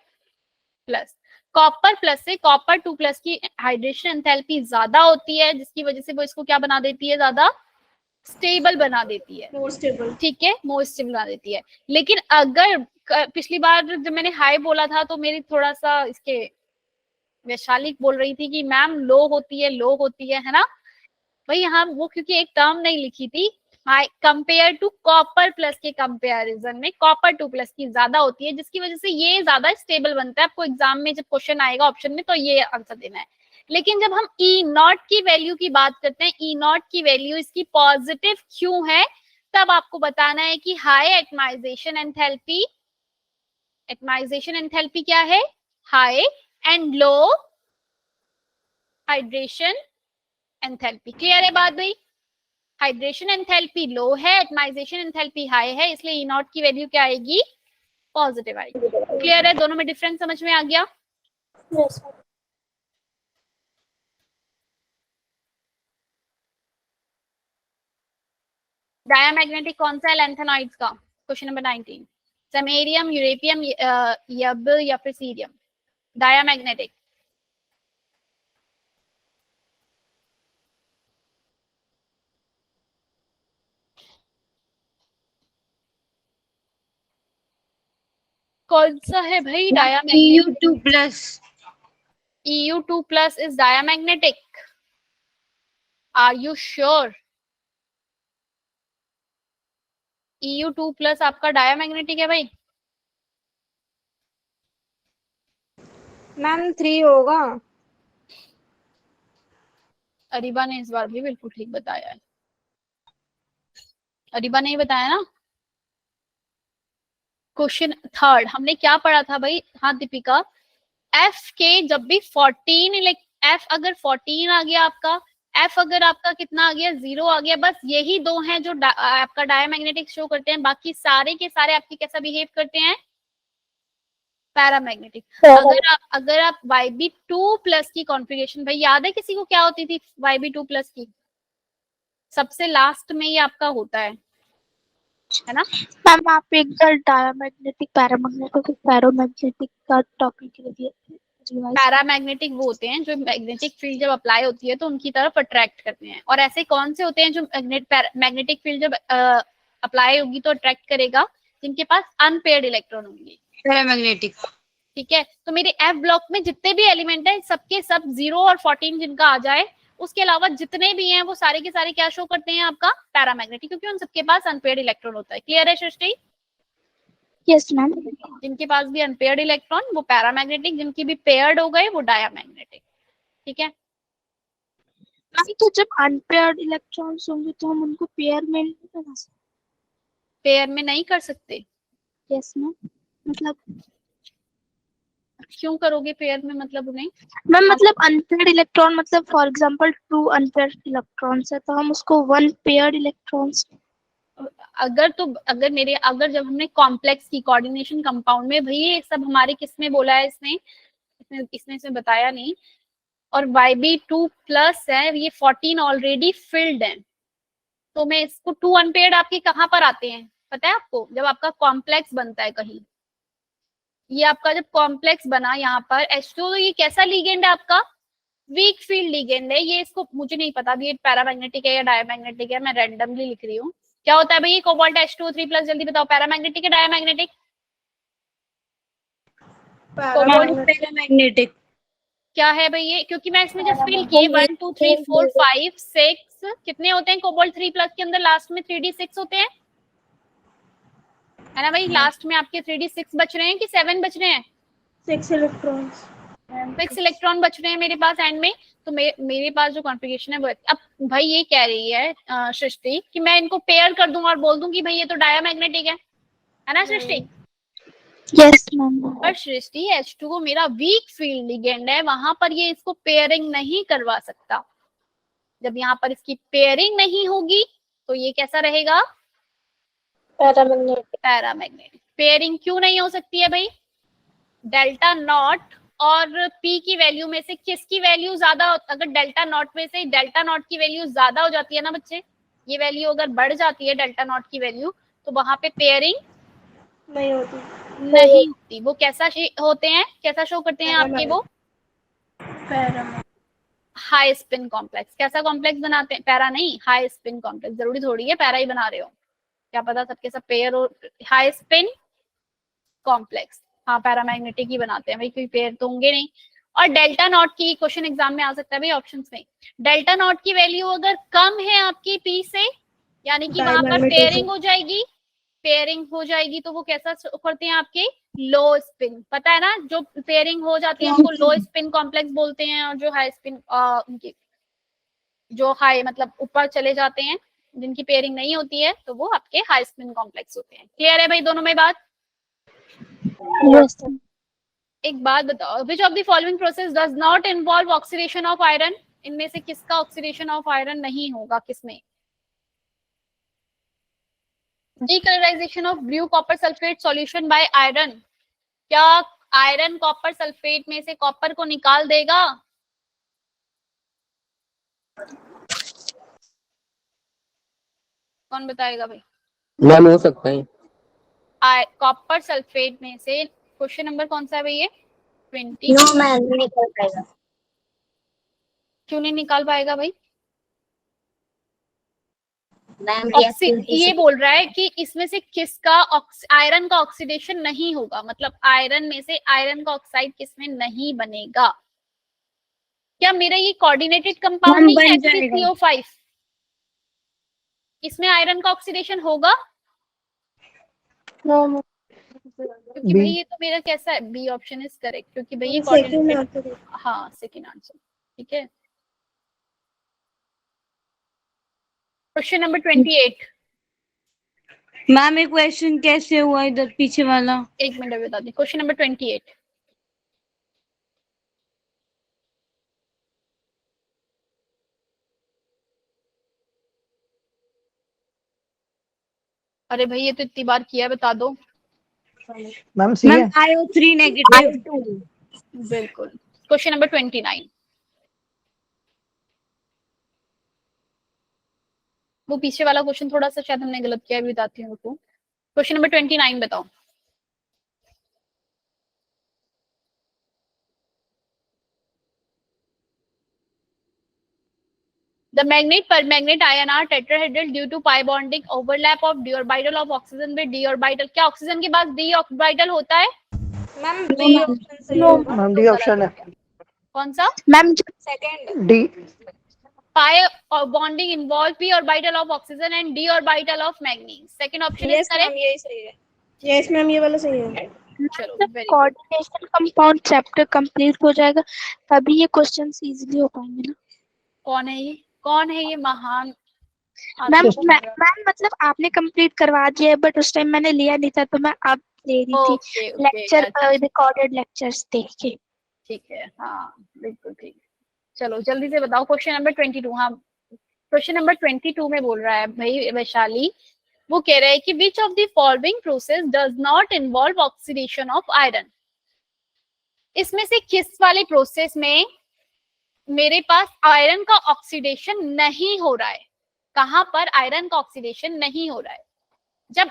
plus. Copper plus से कॉपर 2 प्लस की हाइड्रेशन एंथैल्पी ज्यादा होती है, जिसकी वजह से वो इसको क्या बना देती है, ज्यादा स्टेबल बना देती है। More stable. ठीक है, मोर स्टेबल बना देती है। लेकिन अगर पिछली बार जब मैंने हाई बोला था तो मेरी थोड़ा सा इसके वैशाली बोल रही थी कि मैम लो होती है ना भाई। यहाँ वो क्योंकि एक टर्म नहीं लिखी थी, कंपेयर टू कॉपर प्लस के कंपेरिजन में कॉपर 2 प्लस की ज्यादा होती है, जिसकी वजह से ये ज्यादा स्टेबल बनता है। आपको एग्जाम में जब क्वेश्चन आएगा ऑप्शन में तो ये आंसर देना है। लेकिन जब हम ई नॉट की वैल्यू की बात करते हैं, ई नॉट की वैल्यू इसकी पॉजिटिव क्यों है, तब आपको बताना है कि हाई एटमाइजेशन एंथैल्पी क्या है, high, and low hydration enthalpy. Clear है बात भाई? हाइड्रेशन एंथैल्पी लो है, एटमाइजेशन एंथैल्पी हाई है, इसलिए ई नॉट की वैल्यू क्या आएगी, पॉजिटिव आएगी। क्लियर है? दोनों में डिफरेंस समझ में आ गया? Yes ma'am. डायामैग्नेटिक कौन सा है लैंथेनॉइड्स का? Question number 19। समेरियम, यूरेपियम, यब या फिर सीरियम? डायामैग्नेटिक कौन सा है भाई? Diamagnetic. EU2 plus. EU2 plus is diamagnetic. Are you sure? EU2 plus आपका डायामैग्नेटिक है भाई? मैम 3 होगा। अरीबा ने इस बार भी बिल्कुल ठीक बताया है। अरीबा ने ही बताया ना। क्वेश्चन थर्ड हमने क्या पढ़ा था भाई? हाँ दीपिका, एफ के जब भी 14 एफ अगर 14 आ गया आपका, एफ अगर आपका कितना आ गया, 0 आ गया, बस यही दो हैं जो आपका डायामैग्नेटिक शो करते हैं। बाकी सारे के सारे आपके कैसा बिहेव करते हैं, पैरामैग्नेटिक। अगर आप YB2 प्लस की कॉन्फ़िगरेशन, भाई याद है किसी को क्या होती थी YB2 प्लस की? सबसे लास्ट में ये आपका होता है ना? मैम आप एक बार डायमैग्नेटिक पैरामैग्नेटिक फेरोमैग्नेटिक का टॉपिक ले दिए थे। पैरामैग्नेटिक वो होते हैं जो मैग्नेटिक फील्ड जब अप्लाई होती है तो उनकी तरफ अट्रैक्ट करते हैं। और ऐसे कौन से होते हैं जो मैग्नेटिक फील्ड जब अप्लाई होगी तो अट्रैक्ट करेगा? जिनके पास अनपेयर्ड इलेक्ट्रॉन होंगे। Paramagnetic. ठीक है, तो मेरे एफ ब्लॉक में जितने भी एलिमेंट है सबके सब 0 और 14 जिनका आ जाए, उसके अलावा जितने भी हैं वो सारे के सारे क्या शो करते हैं आपका, पैरामैग्नेटिक, क्योंकि उन सबके पास अनपेयर्ड इलेक्ट्रॉन होता है। क्लियर है सृष्टि? Yes ma'am. जिनके पास भी अनपेयर्ड इलेक्ट्रॉन वो पैरामैग्नेटिक, जिनकी भी पेयर्ड हो गए वो डायामैग्नेटिक। ठीक है मैम तो जब अनपेयर्ड इलेक्ट्रॉन्स होंगे तो हम उनको पेयर में नहीं बना सकते? पेयर में नहीं कर सकते? Yes ma'am. मतलब क्यों करोगे पेयर में, मतलब उन्हें? मैम मतलब अनपेयर्ड इलेक्ट्रॉन, मतलब फॉर एग्जांपल 2 अनपेयर्ड इलेक्ट्रॉन्स है तो हम उसको 1 पेयर्ड इलेक्ट्रॉन्स। अगर जब हमने कॉम्प्लेक्स की कोऑर्डिनेशन कंपाउंड में, भाई ये सब हमारे किस में बोला है इसने बताया नहीं। और YB2 प्लस है, ये 14 ऑलरेडी फिल्ड है, तो मैं इसको 2 अनपेयर्ड आपके कहाँ पर आते हैं पता है आपको? जब आपका कॉम्प्लेक्स बनता है कहीं, ये आपका जब कॉम्प्लेक्स बना यहाँ पर H2, तो ये कैसा लीगेंड है आपका? वीक फील्ड लीगेंड है ये। इसको मुझे नहीं पता ये पैरामैग्नेटिक है या डायामैग्नेटिक है, मैं रैंडमली लिख रही हूँ। क्या होता है भाई ये कोबाल्ट H2O3 प्लस? जल्दी बताओ, पैरामैग्नेटिक है डायामैग्नेटिक? Paramagnetic. क्या है भाई ये? क्योंकि मैं इसमें जब फिल किए 1 2 3 4 5 6 कितने होते हैं कोबाल्ट 3 प्लस के अंदर? लास्ट में 3D6 होते हैं, है ना भाई? लास्ट में आपके 3D6 बच रहे हैं कि 7 बच रहे हैं? 6 इलेक्ट्रॉन्स। 6 इलेक्ट्रॉन बच रहे हैं मेरे पास एंड में। तो मेरे पास जो कॉन्फ़िगरेशन है वो, अब भाई ये कह रही है सृष्टि कि मैं इनको पेयर कर दूं और बोल दूं कि भाई ये तो डायामैग्नेटिक है ना सृष्टि? Yes ma'am. पर सृष्टि H2O मेरा वीक फील्ड लिगेंड है, वहां पर ये इसको पेयरिंग नहीं करवा सकता। जब यहाँ पर इसकी पेयरिंग नहीं होगी तो ये कैसा रहेगा? पैरामैग्नेटिक। पेयरिंग क्यों नहीं हो सकती है भाई? डेल्टा नॉट और P की वैल्यू में से किसकी वैल्यू ज्यादा? अगर डेल्टा नॉट में से डेल्टा नॉट की वैल्यू ज्यादा हो जाती है ना बच्चे, ये वैल्यू अगर बढ़ जाती है डेल्टा नॉट की वैल्यू, तो वहां पे पेयरिंग नहीं होती। नहीं होती। वो कैसा होते हैं, कैसा शो करते हैं आपके वो? High spin complex. कैसा कॉम्प्लेक्स बनाते हैं? पैरा नहीं, हाई स्पिन कॉम्प्लेक्स। जरूरी थोड़ी है पैरा ही बना रहे हो, क्या पता सबके सब पेयर और हाई स्पिन कॉम्प्लेक्स। हाँ पैरामैग्नेटिक ही बनाते हैं भाई, कोई पेयर तो होंगे नहीं। और डेल्टा नॉट की क्वेश्चन एग्जाम में आ सकता है भाई ऑप्शंस में। डेल्टा नॉट की वैल्यू अगर कम है आपकी पी से, यानी कि वहां पर पेयरिंग हो जाएगी, पेयरिंग हो जाएगी, तो वो कैसा करते हैं आपके? लो स्पिन। पता है ना, जो पेयरिंग हो जाती है उनको लो स्पिन कॉम्प्लेक्स बोलते हैं, और जो हाई स्पिन उनकी जो हाई मतलब ऊपर चले जाते हैं, जिनकी पेयरिंग नहीं होती है, तो वो आपके हाई स्पिन कॉम्प्लेक्स होते हैं। क्लियर है भाई दोनों में बात? यस एक बात बताओ, which of the following process does not involve oxidation of iron? इनमें से किसका ऑक्सीडेशन ऑफ आयरन नहीं होगा? किसमें? Decolourisation of blue copper sulphate solution bye iron. क्या आयरन कॉपर सल्फेट में से कॉपर को निकाल देगा? कौन बताएगा भाई? मैम हो सकता है। कॉपर सल्फेट में से क्वेश्चन नंबर कौन सा है भाई? ये 20। नो मैम नहीं निकल पाएगा। क्यों नहीं निकाल पाएगा भाई? मैम ये बोल रहा है कि इसमें से किसका आयरन का ऑक्सीडेशन नहीं होगा, मतलब आयरन में से आयरन का ऑक्साइड किसमें नहीं बनेगा। क्या मेरा ये कोऑर्डिनेटेड कंपाउंड नहीं है FeCO5? इसमें आयरन का ऑक्सीडेशन होगा? नो क्योंकि भाई ये तो मेरा कैसा है, बी ऑप्शन इज करेक्ट, क्योंकि भाई ये कोऑर्डिनेटेड। हाँ सेकंड आंसर, ठीक है। Question number 28। मैम ये क्वेश्चन कैसे हुआ इधर पीछे वाला? एक मिनट बता दी। Question number 28। अरे भाई ये तो इतनी बार किया, बता दो। मैम सी है। Ma'am IO3 negative. बिल्कुल। Question number 29। वो पीछे वाला क्वेश्चन थोड़ा सा शायद हमने गलत किया है, बताती हूँ रुको। क्वेश्चन नंबर 29 बताओ। The magnet per magnet ion are tetrahedral due to pi bonding overlap of d orbital of oxygen with d orbital। क्या ऑक्सीजन के पास d ऑर्बिटल होता है? मैम बी ऑप्शन सही होगा। मैम डी ऑप्शन है। कौन सा? Ma'am second D. pi bonding involve p orbital of oxygen and d orbital of manganese। Second option is correct. यही सही है। यस मैम ये वाला सही है। चलो जब very good. Coordination compound chapter complete हो जाएगा तभी ये क्वेश्चंस इजीली हो पाएंगे ना। कौन है ये? कौन है ये महान? मैम मतलब आपने कंप्लीट करवा दिया है, बट उस टाइम मैंने लिया नहीं था, तो मैं अब ले रही थी ओके लेक्चर, रिकॉर्डेड लेक्चर्स देख के। ठीक है, हाँ बिल्कुल ठीक। चलो जल्दी से बताओ क्वेश्चन नंबर 22। हाँ क्वेश्चन नंबर 22 में बोल रहा है भाई वैशाली, वो कह रहा है कि विच of the following process does not involve oxidation of iron. इसमें से किस वाले प्रोसेस में मेरे पास आयरन का ऑक्सीडेशन नहीं हो रहा है? कहां पर आयरन का ऑक्सीडेशन नहीं हो रहा है? जब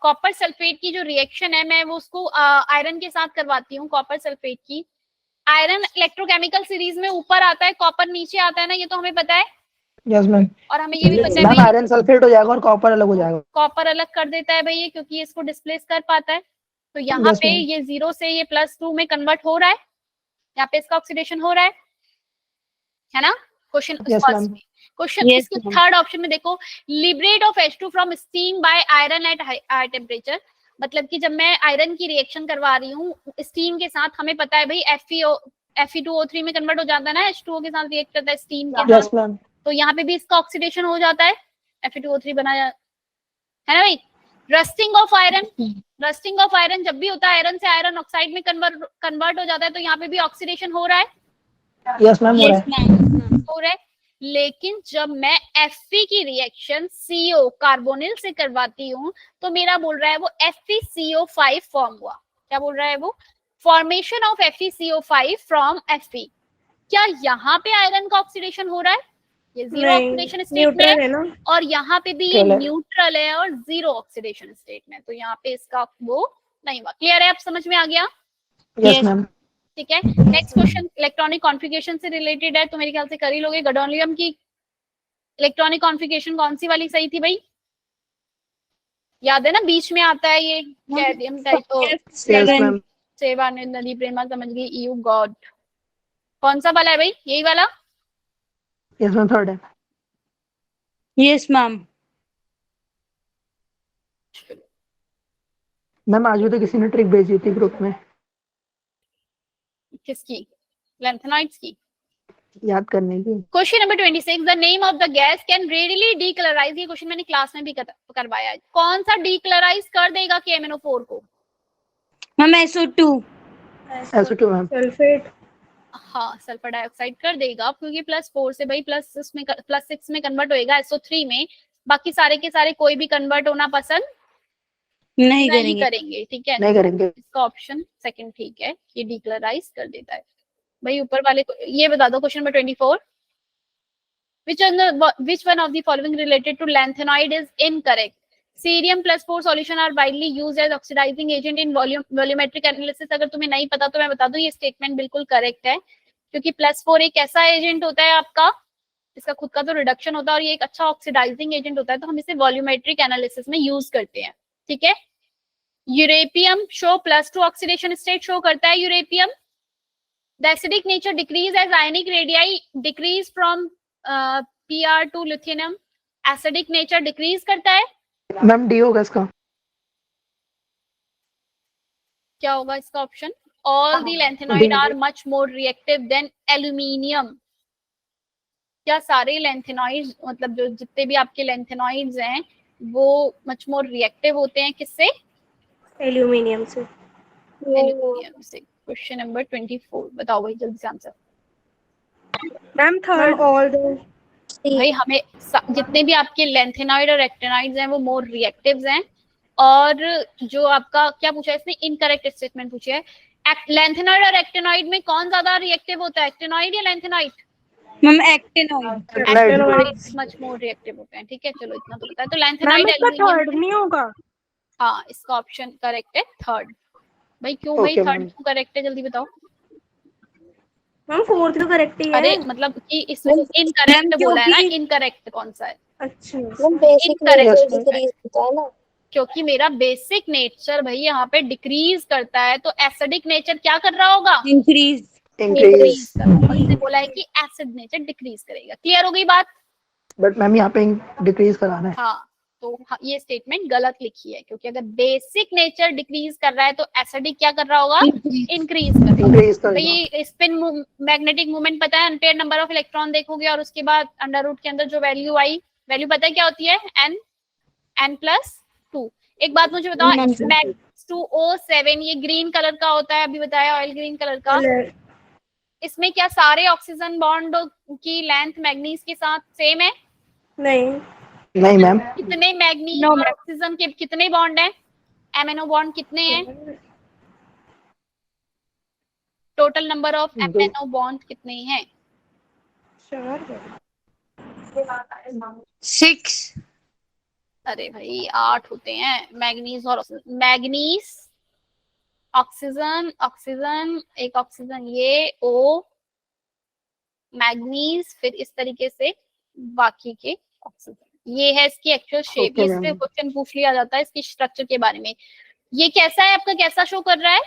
कॉपर सल्फेट की जो रिएक्शन है, मैं वो उसको आयरन के साथ करवाती हूँ। कॉपर सल्फेट की आयरन इलेक्ट्रोकेमिकल सीरीज में ऊपर आता है, कॉपर नीचे आता है ना, ये तो हमें पता है। Yes ma'am. और हमें ये भी पता है मैम भाई आयरन सल्फेट हो जाएगा और कॉपर अलग हो जाएगा। कॉपर अलग कर देता है भाई ये, क्योंकि इसको डिस्प्लेस कर पाता है। तो यहाँ Yes, पे ma'am. ये 0 से ये +2 में कन्वर्ट हो रहा है, यहाँ पे इसका ऑक्सीडेशन हो रहा है ना। Question Yes, ma'am. Question Yes, इसके ma'am. थर्ड ऑप्शन में देखो, liberate of H2 from steam by iron at high temperature. मतलब कि जब मैं आयरन की रिएक्शन करवा रही हूँ स्टीम के साथ, हमें पता है भाई Fe2O3 में कन्वर्ट हो जाता है ना, H2O के साथ रिएक्ट करता है स्टीम के Yes, साथ। मैम। तो यहाँ पे भी इसका ऑक्सीडेशन हो जाता है, Fe2O3 बनाया है ना भाई। Rusting of iron, rusting of iron जब भी होता है आयरन से आयरन ऑक्साइड में कन्वर्ट हो जाता है, तो यहाँ पे भी ऑक्सीडेशन हो रहा है। यस मैम हो रहा है। हो रहा है। लेकिन जब मैं Fe की रिएक्शन CO कार्बोनिल से करवाती हूँ, तो मेरा बोल रहा है वो FeCO5 फॉर्म हुआ। क्या बोल रहा है वो? Formation of FeCO5 from Fe। क्या यहाँ पे आयरन का ऑक्सीडेशन हो रहा है? ये जीरो ऑक्सीडेशन स्टेट में है, और यहाँ पे भी ये Neutral है। न्यूट्रल है और जीरो ऑक्सीडेशन स्टेट में। तो यहाँ पे इसका वो नहीं हुआ। क्लियर है, अब समझ में आ गया? Yes Yes. मैम। ठीक है, नेक्स्ट क्वेश्चन इलेक्ट्रॉनिक कॉन्फ़िगरेशन से रिलेटेड है, तो मेरे ख्याल से कर ही लोगे। गैडोलियम की इलेक्ट्रॉनिक कॉन्फ़िगरेशन कौन सी वाली सही थी भाई? याद है ना, बीच में आता है ये cadmium type. Yes 7. Ma'am. Sevanand नदी प्रेमा समझ गई, यू गॉड। कौन सा वाला है भाई, यही वाला? यस मैम, थर्ड है। Yes, ma'am. मैम आज भी तो किसी ने ट्रिक भेजी थी ग्रुप में, किसकी? लैंथेनाइड्स की। याद करने की। Question number 26, the name of the gas can readily decolourise. ये क्वेश्चन मैंने क्लास में भी करवाया है। कौन सा डीकलराइज कर देगा KMnO4 को? Ma'am, SO2. SO2 ma'am. Sulphate. हाँ, सल्फर डाइऑक्साइड कर देगा, क्योंकि +4 से भाई +6 में कन्वर्ट होएगा SO3 में। बाकी सारे के सारे कोई भी कन्वर्ट होना पसंद नहीं नहीं करेंगे. करेंगे। ठीक है, नहीं करेंगे। इसका ऑप्शन सेकंड ठीक है, ये डीक्लराइज कर देता है। भाई ऊपर वाले को ये बता दो, question number 24, which one of the following related to lanthanoid is incorrect? Cerium+4 solution are widely used as oxidizing agent in volumetric analysis। अगर तुम्हें नहीं पता तो मैं बता दूं, ये स्टेटमेंट बिल्कुल करेक्ट है, क्योंकि +4 एक ऐसा एजेंट होता है आपका, इसका खुद का तो रिडक्शन होता है, और ये एक अच्छा ऑक्सीडाइजिंग एजेंट होता है, तो हम इसे वॉल्यूमेट्रिक एनालिसिस में यूज करते हैं। ठीक है, europium show +2 oxidation state show करता है। Europium the acidic nature decrease as ionic radii decrease from PR to lithium. Acidic nature decrease करता है। मैम डी होगा इसका। क्या होगा इसका option? All the lanthanoid are much more reactive than aluminium. क्या सारे लैंथेनॉइड्स, मतलब जो जितने भी आपके लैंथेनॉइड्स हैं, वो मच मोर रिएक्टिव होते हैं किससे? एल्यूमिनियम से। एल्यूमिनियम से। क्वेश्चन नंबर 24 बताओ भाई, जल्दी से answer. Ma'am third all the. भाई हमें जितने भी आपके लैंथेनॉइड और एक्टिनॉइड्स हैं वो मोर रिएक्टिव्स हैं। और जो आपका क्या पूछा है इसने, इनकरेक्ट स्टेटमेंट पूछी है। लैंथेनॉइड और एक्टिनॉइड में कौन ज्यादा रिएक्टिव होता है, एक्टिनॉइड या lanthanoid? Ma'am, actinoid. Actinoid much more reactive होते हैं। ठीक है, चलो इतना तो पता है। तो मैम लैंथेनॉइड इसका एल्यूमिनियम, थर्ड नहीं होगा। हाँ इसका ऑप्शन करेक्ट है थर्ड। भाई क्यों भाई Okay, थर्ड ma'am. क्यों करेक्ट है, जल्दी बताओ। मैम फोर्थ तो करेक्ट ही है। अरे मतलब कि इसमें इनकरेक्ट मैम, बोला है ना, क्योंकि- इनकरेक्ट कौन सा है? अच्छा इनकरेक्ट, क्योंकि मेरा बेसिक नेचर भाई यहाँ पे डिक्रीज करता है, तो एसिडिक नेचर क्या कर रहा होगा? Increase. इंक्रीज। और इसने बोला है कि एसिड नेचर डिक्रीज करेगा। क्लियर हो गई बात? बट मैम यहाँ पे डिक्रीज कराना है। हाँ, तो ये स्टेटमेंट गलत लिखी है, क्योंकि अगर बेसिक नेचर डिक्रीज कर रहा है तो एसिडिक क्या कर रहा होगा? इंक्रीज कर रहा होगा। इंक्रीज तो करेगा। ये स्पिन मैग्नेटिक मूवमेंट पता है, अनपेयर्ड नंबर ऑफ इलेक्ट्रॉन देखोगे, और उसके बाद अंडर रूट के अंदर जो वैल्यू आई, वैल्यू पता है क्या होती है? n+2। एक बात मुझे बताओ, H2O7 ये ग्रीन कलर का होता है, अभी बताया ऑयल ग्रीन कलर का। इसमें क्या सारे ऑक्सीजन बॉन्ड की लेंथ मैग्नीज के साथ सेम है? नहीं। नहीं मैम। कितने मैग्नीज और ऑक्सीजन के कितने बॉन्ड हैं? MNO बॉन्ड कितने हैं? Total number of MNO bond कितने हैं? 6. अरे भाई 8 होते हैं। मैग्नीज और मैग्नीज, ऑक्सीजन, ऑक्सीजन, एक ऑक्सीजन ये O, मैग्नीज, फिर इस तरीके से बाकी के ऑक्सीजन। ये है इसकी एक्चुअल शेप। Okay, इससे ma'am. क्वेश्चन पूछ लिया जाता है इसकी स्ट्रक्चर के बारे में। ये कैसा है आपका, कैसा शो कर रहा है?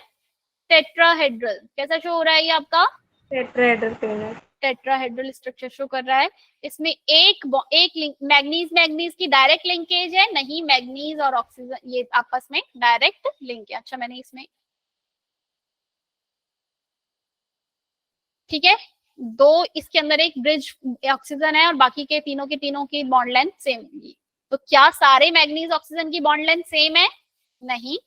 टेट्राहेड्रल। कैसा शो हो रहा है ये आपका? Tetrahedral pair. Tetrahedral structure show कर रहा है। इसमें एक लिंक, मैग्नीज मैग्नीज की डायरेक्ट लिंकेज है नहीं, मैग्नीज और ऑक्सीजन ये आपस में डायरेक्ट लिंक है। अच्छा मैंने इसमें ठीक है, दो इसके अंदर एक ब्रिज ऑक्सीजन है और बाकी के तीनों की बॉन्ड लेंथ सेम होगी। तो क्या सारे मैग्नीज ऑक्सीजन की बॉन्ड लेंथ सेम है? नहीं,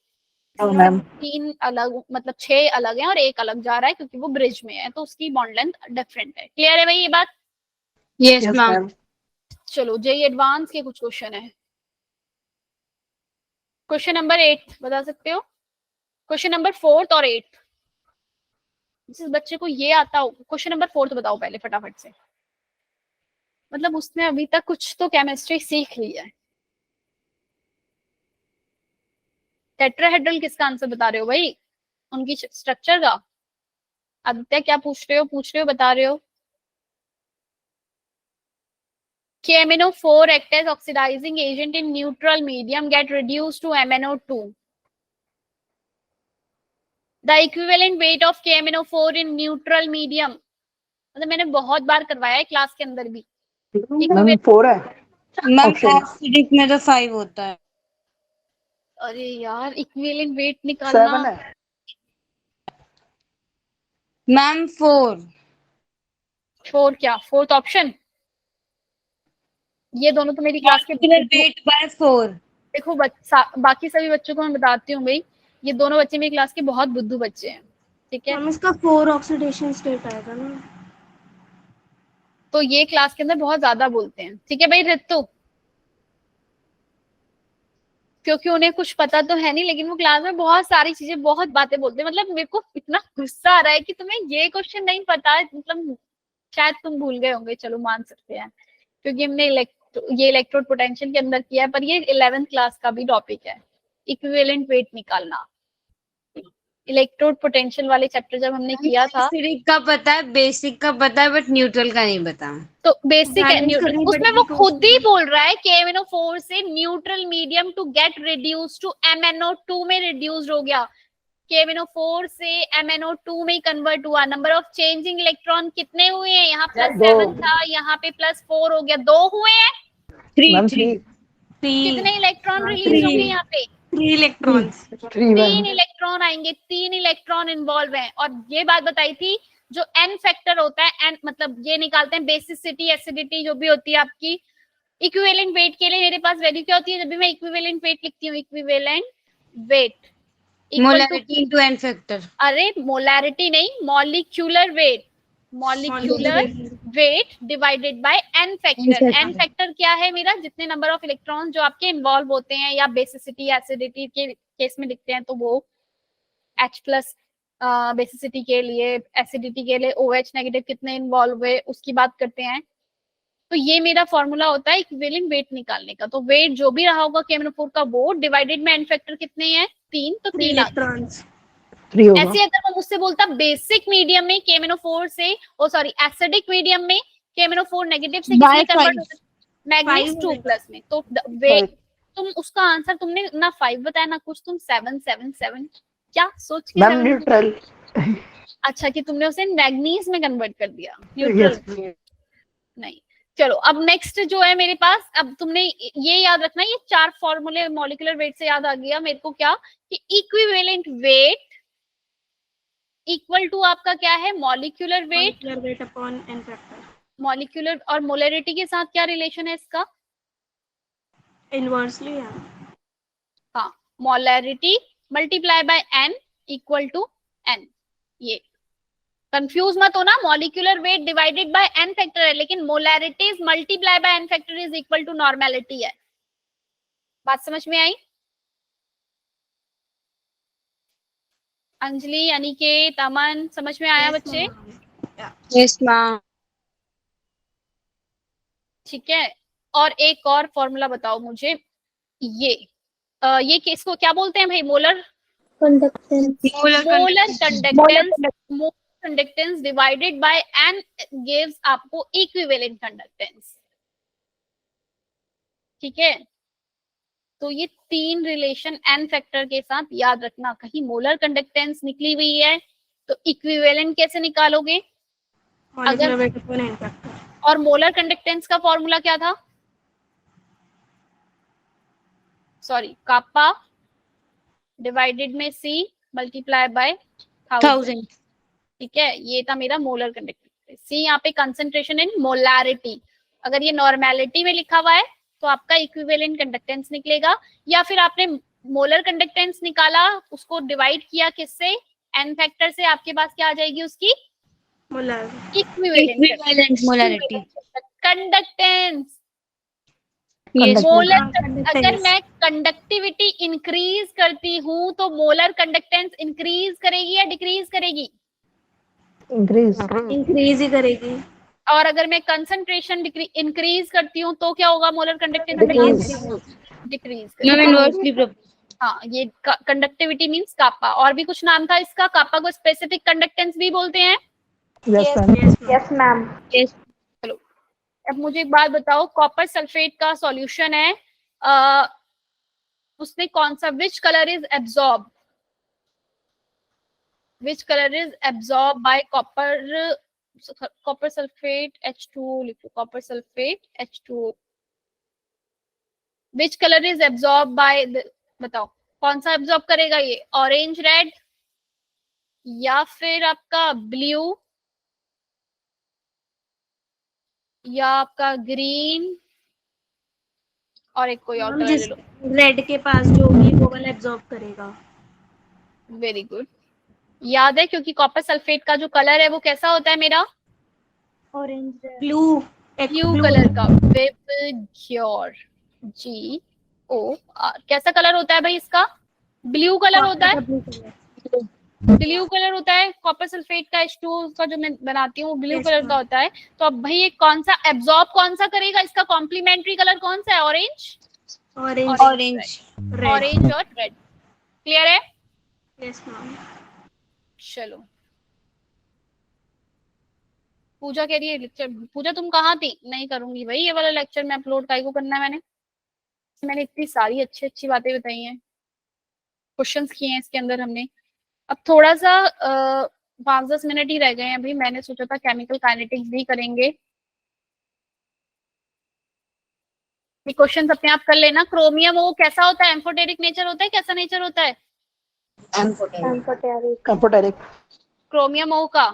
मैम। 3 अलग, मतलब 6 अलग है और एक अलग जा रहा है, क्योंकि वो ब्रिज में है, तो उसकी बॉन्ड लेंथ डिफरेंट है। क्लियर है भाई ये बात? Yes, yes ma'am. मैम। चलो जेई एडवांस के कुछ क्वेश्चन है। क्वेश्चन नंबर 8 बता सकते हो? क्वेश्चन नंबर 4 और 8, जिस बच्चे को ये आता हो। क्वेश्चन नंबर 4 बताओ पहले फटाफट से, मतलब उसने अभी तक कुछ तो केमिस्ट्री सीख ली है। टेट्राहेड्रल किसका आंसर बता रहे हो भाई, उनकी स्ट्रक्चर का? आदित्य क्या पूछ रहे हो बता रहे हो? KMNO4 act as oxidizing agent in neutral medium, get reduced to MnO2. The equivalent weight of KMNO4 in neutral medium, मतलब मैंने बहुत बार करवाया है क्लास के अंदर भी। मैम 4 है। Ma'am Option. एसिडिक में तो 5 होता है। अरे यार इक्विवेलेंट वेट निकालना। 7 है। मैम 4 क्या फोर्थ ऑप्शन? ये दोनों तो मेरी क्लास के वेट बाय 4। देखो बाकी सभी बच्चों को मैं बताती हूँ भाई, ये दोनों बच्चे मेरी क्लास के बहुत बुद्धू बच्चे हैं, ठीक है? हम इसका 4 ऑक्सीडेशन स्टेट आएगा ना, तो ये क्लास के अंदर बहुत ज्यादा बोलते हैं, ठीक है भाई रितु? क्योंकि उन्हें कुछ पता तो है नहीं, लेकिन वो क्लास में बहुत सारी चीजें बहुत बातें बोलते हैं। मतलब मेरे को इतना गुस्सा आ रहा है कि तुम्हें ये क्वेश्चन नहीं पता है, मतलब शायद तुम भूल गए होंगे, चलो मान सकते हैं, क्योंकि हमने ये इलेक्ट्रोड पोटेंशियल के अंदर किया है, पर ये 11th क्लास का भी टॉपिक है, इक्विवेलेंट वेट निकालना। इलेक्ट्रोड पोटेंशियल वाले चैप्टर जब हमने किया था, एसिडिक का पता है, बेसिक का पता है, बट न्यूट्रल का नहीं पता। तो बेसिक है Balance करनी उसमें पड़ेगी वो खुद ही बोल रहा है KMNO4 से neutral medium to get reduce to MnO2 में रिड्यूस्ड हो गया। KMNO4 से MnO2 में कन्वर्ट हुआ। नंबर ऑफ चेंजिंग इलेक्ट्रॉन कितने हुए हैं? यहाँ +7 था, यहाँ पे +4 हो गया, 2 हुए हैं। मैम 3 कितने इलेक्ट्रॉन रिलीज होंगे यहाँ पे? 3 इलेक्ट्रॉन्स। 3 इलेक्ट्रॉन आएंगे, 3 इलेक्ट्रॉन इन्वॉल्व हैं। और ये बात बताई थी, जो n फैक्टर होता है, n मतलब ये निकालते हैं बेसिसिटी, एसिडिटी जो भी होती है आपकी। इक्विवेलेंट वेट के लिए मेरे पास वैल्यू क्या होती है जब भी मैं इक्विवेलेंट वेट लिखती हूँ? Equivalent weight molarity into n factor. अरे मोलैरिटी नहीं, molecular weight. Molecular weight divided by n factor. n factor क्या है मेरा? जितने नंबर ऑफ इलेक्ट्रॉन जो आपके इन्वॉल्व होते हैं, या बेसिसिटी एसिडिटी के केस में लिखते हैं तो वो H+, बेसिसिटी के लिए, एसिडिटी के लिए OH नेगेटिव कितने इन्वॉल्व हुए उसकी बात करते हैं। तो ये मेरा फॉर्मूला होता है इक्विवेलेंट वेट निकालने का। तो वेट जो भी रहा होगा KMNO4 का, वो डिवाइडेड में n फैक्टर कितने हैं? 3, तो 3 इलेक्ट्रॉन्स। 3 होगा। ऐसे अगर मैं मुझसे बोलता बेसिक मीडियम में KMNO4 से, एसिडिक मीडियम में KMNO4 नेगेटिव से किसमें कन्वर्ट होता है? मैग्नीज 2+ में। तो वेट तुम उसका आंसर तुमने ना 5 बताया ना कुछ, तुम 7 7 7 क्या सोच के? Ma'am neutral. अच्छा कि तुमने उसे मैग्नीज में कन्वर्ट कर दिया, न्यूट्रल नहीं। चलो अब नेक्स्ट जो है मेरे पास, अब तुमने ये याद रखना, ये 4 फॉर्मूले मॉलिक्यूलर वेट से याद आ गया मेरे को क्या, कि इक्विवेलेंट वेट इक्वल टू आपका क्या है? Molecular weight upon n factor. Molecular और मोलरिटी के साथ क्या रिलेशन है इसका? इनवर्सली है। हाँ, molarity multiply by n equal to n। ये कंफ्यूज मत होना, molecular weight divided by n factor है, लेकिन molarity's multiply by n factor is equal to normality है। बात समझ में आई? अंजलि, अनिकेत, अमन, समझ में आया बच्चे? Yes ma'am. ठीक है। और एक और फॉर्मूला बताओ मुझे, ये किसको क्या बोलते हैं भाई? Molar conductance divided by n gives आपको इक्विवेलेंट कंडक्टेंस। ठीक है, तो ये 3 रिलेशन n फैक्टर के साथ याद रखना। कहीं मोलर कंडक्टेंस निकली हुई है तो इक्विवेलेंट कैसे निकालोगे? अगर और मोलर कंडक्टेंस का फॉर्मूला क्या था? सॉरी, कापा डिवाइडेड में C मल्टीप्लाई बाय 1000। ठीक है, ये था मेरा मोलर कंडक्टेंस। C यहाँ पे कंसंट्रेशन इन मोलैरिटी। अगर ये नॉर्मेलिटी में लिखा हुआ है तो आपका इक्विवेलेंट कंडक्टेंस निकलेगा, या फिर आपने मोलर कंडक्टेंस निकाला, उसको डिवाइड किया किससे? n फैक्टर से, आपके पास क्या आ जाएगी उसकी? Equivalent molarity conductance. Yes molar, अगर मैं कंडक्टिविटी इंक्रीज करती हूँ तो मोलर कंडक्टेंस इंक्रीज करेगी या डिक्रीज करेगी? इंक्रीज ही करेगी। और अगर मैं कंसंट्रेशन इंक्रीज करती हूँ तो क्या होगा? Molar conductance decrease ma'am inversely proportional. हाँ, ये कंडक्टिविटी मींस कापा। और भी कुछ नाम था इसका, कापा को स्पेसिफिक कंडक्टेंस भी बोलते हैं। Yes, ma'am. Yes ma'am. चलो, अब मुझे एक बात बताओ, कॉपर सल्फेट का सॉल्यूशन है, उसमें कौन सा, which colour is absorb, which color is absorbed by copper sulfate H2O, लिखो copper sulfate H2O, which color is absorbed by बताओ कौन सा एब्जॉर्ब करेगा ये, ऑरेंज रेड या फिर आपका ब्लू या आपका ग्रीन, और एक कोई और मैम कलर ले जिस लो। रेड के पास जो होगी वो वाला एब्जॉर्ब करेगा। वेरी गुड, याद है क्योंकि कॉपर सल्फेट का जो कलर है वो कैसा होता है मेरा, ऑरेंज ब्लू, एक ब्लू ब्लू कलर का, विबग्योर, GOR, कैसा कलर होता है भाई इसका, ब्लू कलर होता है, ब्लू कलर। ब्लू कलर होता है कॉपर सल्फेट का H2O का जो मैं बनाती हूँ, ब्लू Yes, कलर का ma'am. होता है। तो अब भाई ये कौन सा एब्जॉर्ब कौन सा करेगा, इसका कॉम्प्लीमेंट्री कलर कौन सा है, orange, orange orange. Red. Orange और रेड। क्लियर है? Yes ma'am. चलो, पूजा कह रही है लेक्चर, पूजा तुम कहाँ थी, नहीं करूंगी भाई ये वाला लेक्चर, मैं अपलोड काहे को करना है, मैंने इतनी सारी अच्छी अच्छी बातें बताई हैं, क्वेश्चंस किए हैं इसके अंदर हमने। अब थोड़ा सा 5-10 मिनट ही रह गए हैं अभी, मैंने सोचा था केमिकल काइनेटिक्स भी करेंगे। ये क्वेश्चंस अपने आप कर लेना। क्रोमियम वो कैसा होता है, एम्फोटेरिक नेचर होता है, कैसा नेचर होता है Comforteric. क्रोमियम ओ का,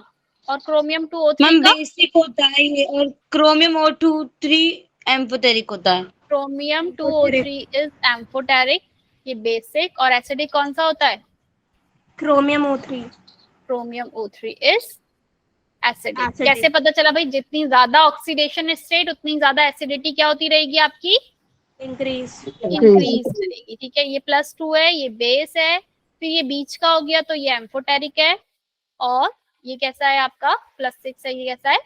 और क्रोमियम 2O3 मैम का, बेसिक होता है ये, और क्रोमियम O2 3 एम्फोटेरिक होता है। क्रोमियम 2O3 इज एम्फोटेरिक, ये बेसिक, और एसिडिक कौन सा होता है, chromium O3 chromium O3 is acidic. Acidic. कैसे पता चला भाई, जितनी ज्यादा ऑक्सीडेशन स्टेट उतनी ज्यादा एसिडिटी क्या होती रहेगी आपकी, इंक्रीज। इंक्रीज करेगी। ठीक है, ये +2 है, ये बेस है, फिर ये बीच का हो गया तो ये एम्फोटेरिक है, और ये कैसा है आपका +6 है, ये कैसा है,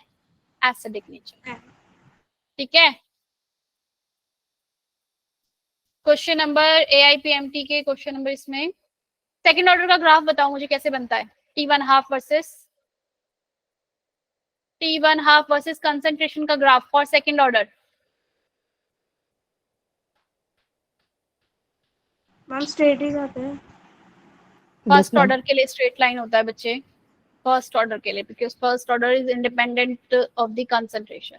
एसिडिक नेचर। ठीक है, क्वेश्चन नंबर AIPMT के क्वेश्चन नंबर, इसमें सेकंड ऑर्डर का ग्राफ बताओ मुझे कैसे बनता है, T1/2 वर्सेस कंसंट्रेशन का graph for second order. Ma'am straight ही जाते हैं। First ma'am. ऑर्डर के लिए स्ट्रेट लाइन होता है बच्चे, फर्स्ट ऑर्डर के लिए, because first order is independent of the concentration.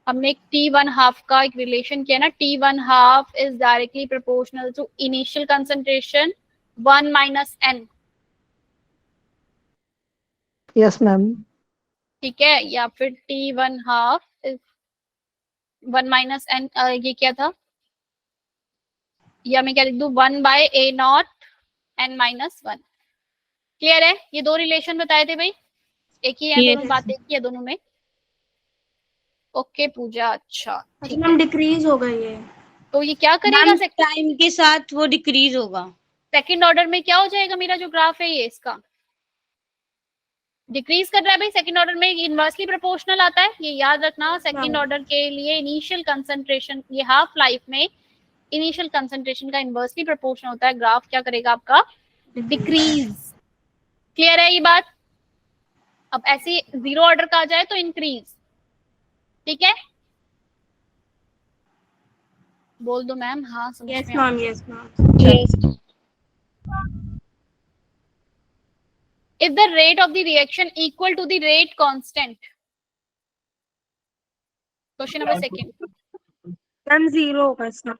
हमने एक T1/2 का एक रिलेशन किया ना, T1/2 is directly proportional to initial concentration 1 - n। Yes, ma'am. ठीक है, या फिर T1/2 इज 1 - n, ये क्या था, या मैं क्या लिख दूं, 1/A0 n-1। क्लियर है? ये दो रिलेशन बताए थे भाई, एक ही है, दोनों बात एक ही है दोनों में। ओके पूजा, अच्छा अच्छा मैम डिक्रीज हो गई है। तो ये क्या करेगा, टाइम के साथ वो डिक्रीज होगा। सेकंड ऑर्डर में क्या हो जाएगा, मेरा जो ग्राफ है ये इसका डिक्रीज कर रहा है भाई, सेकंड ऑर्डर में इनवर्सली प्रोपोर्शनल आता है, ये याद रखना। सेकंड ऑर्डर के लिए इनिशियल कंसंट्रेशन, ये हाफ लाइफ में इनिशियल कंसंट्रेशन का इनवर्सली प्रोपोर्शनल होता है, ग्राफ क्या करेगा आपका, डिक्रीज। क्लियर है ये बात? अब ऐसे 0 ऑर्डर का आ जाए तो इंक्रीज। ठीक है, बोल दो मैम, हाँ समझ यस में आ ma'am. Yes ma'am. if the rate of the reaction equal to the rate constant, question number second, ma'am zero होगा इसका।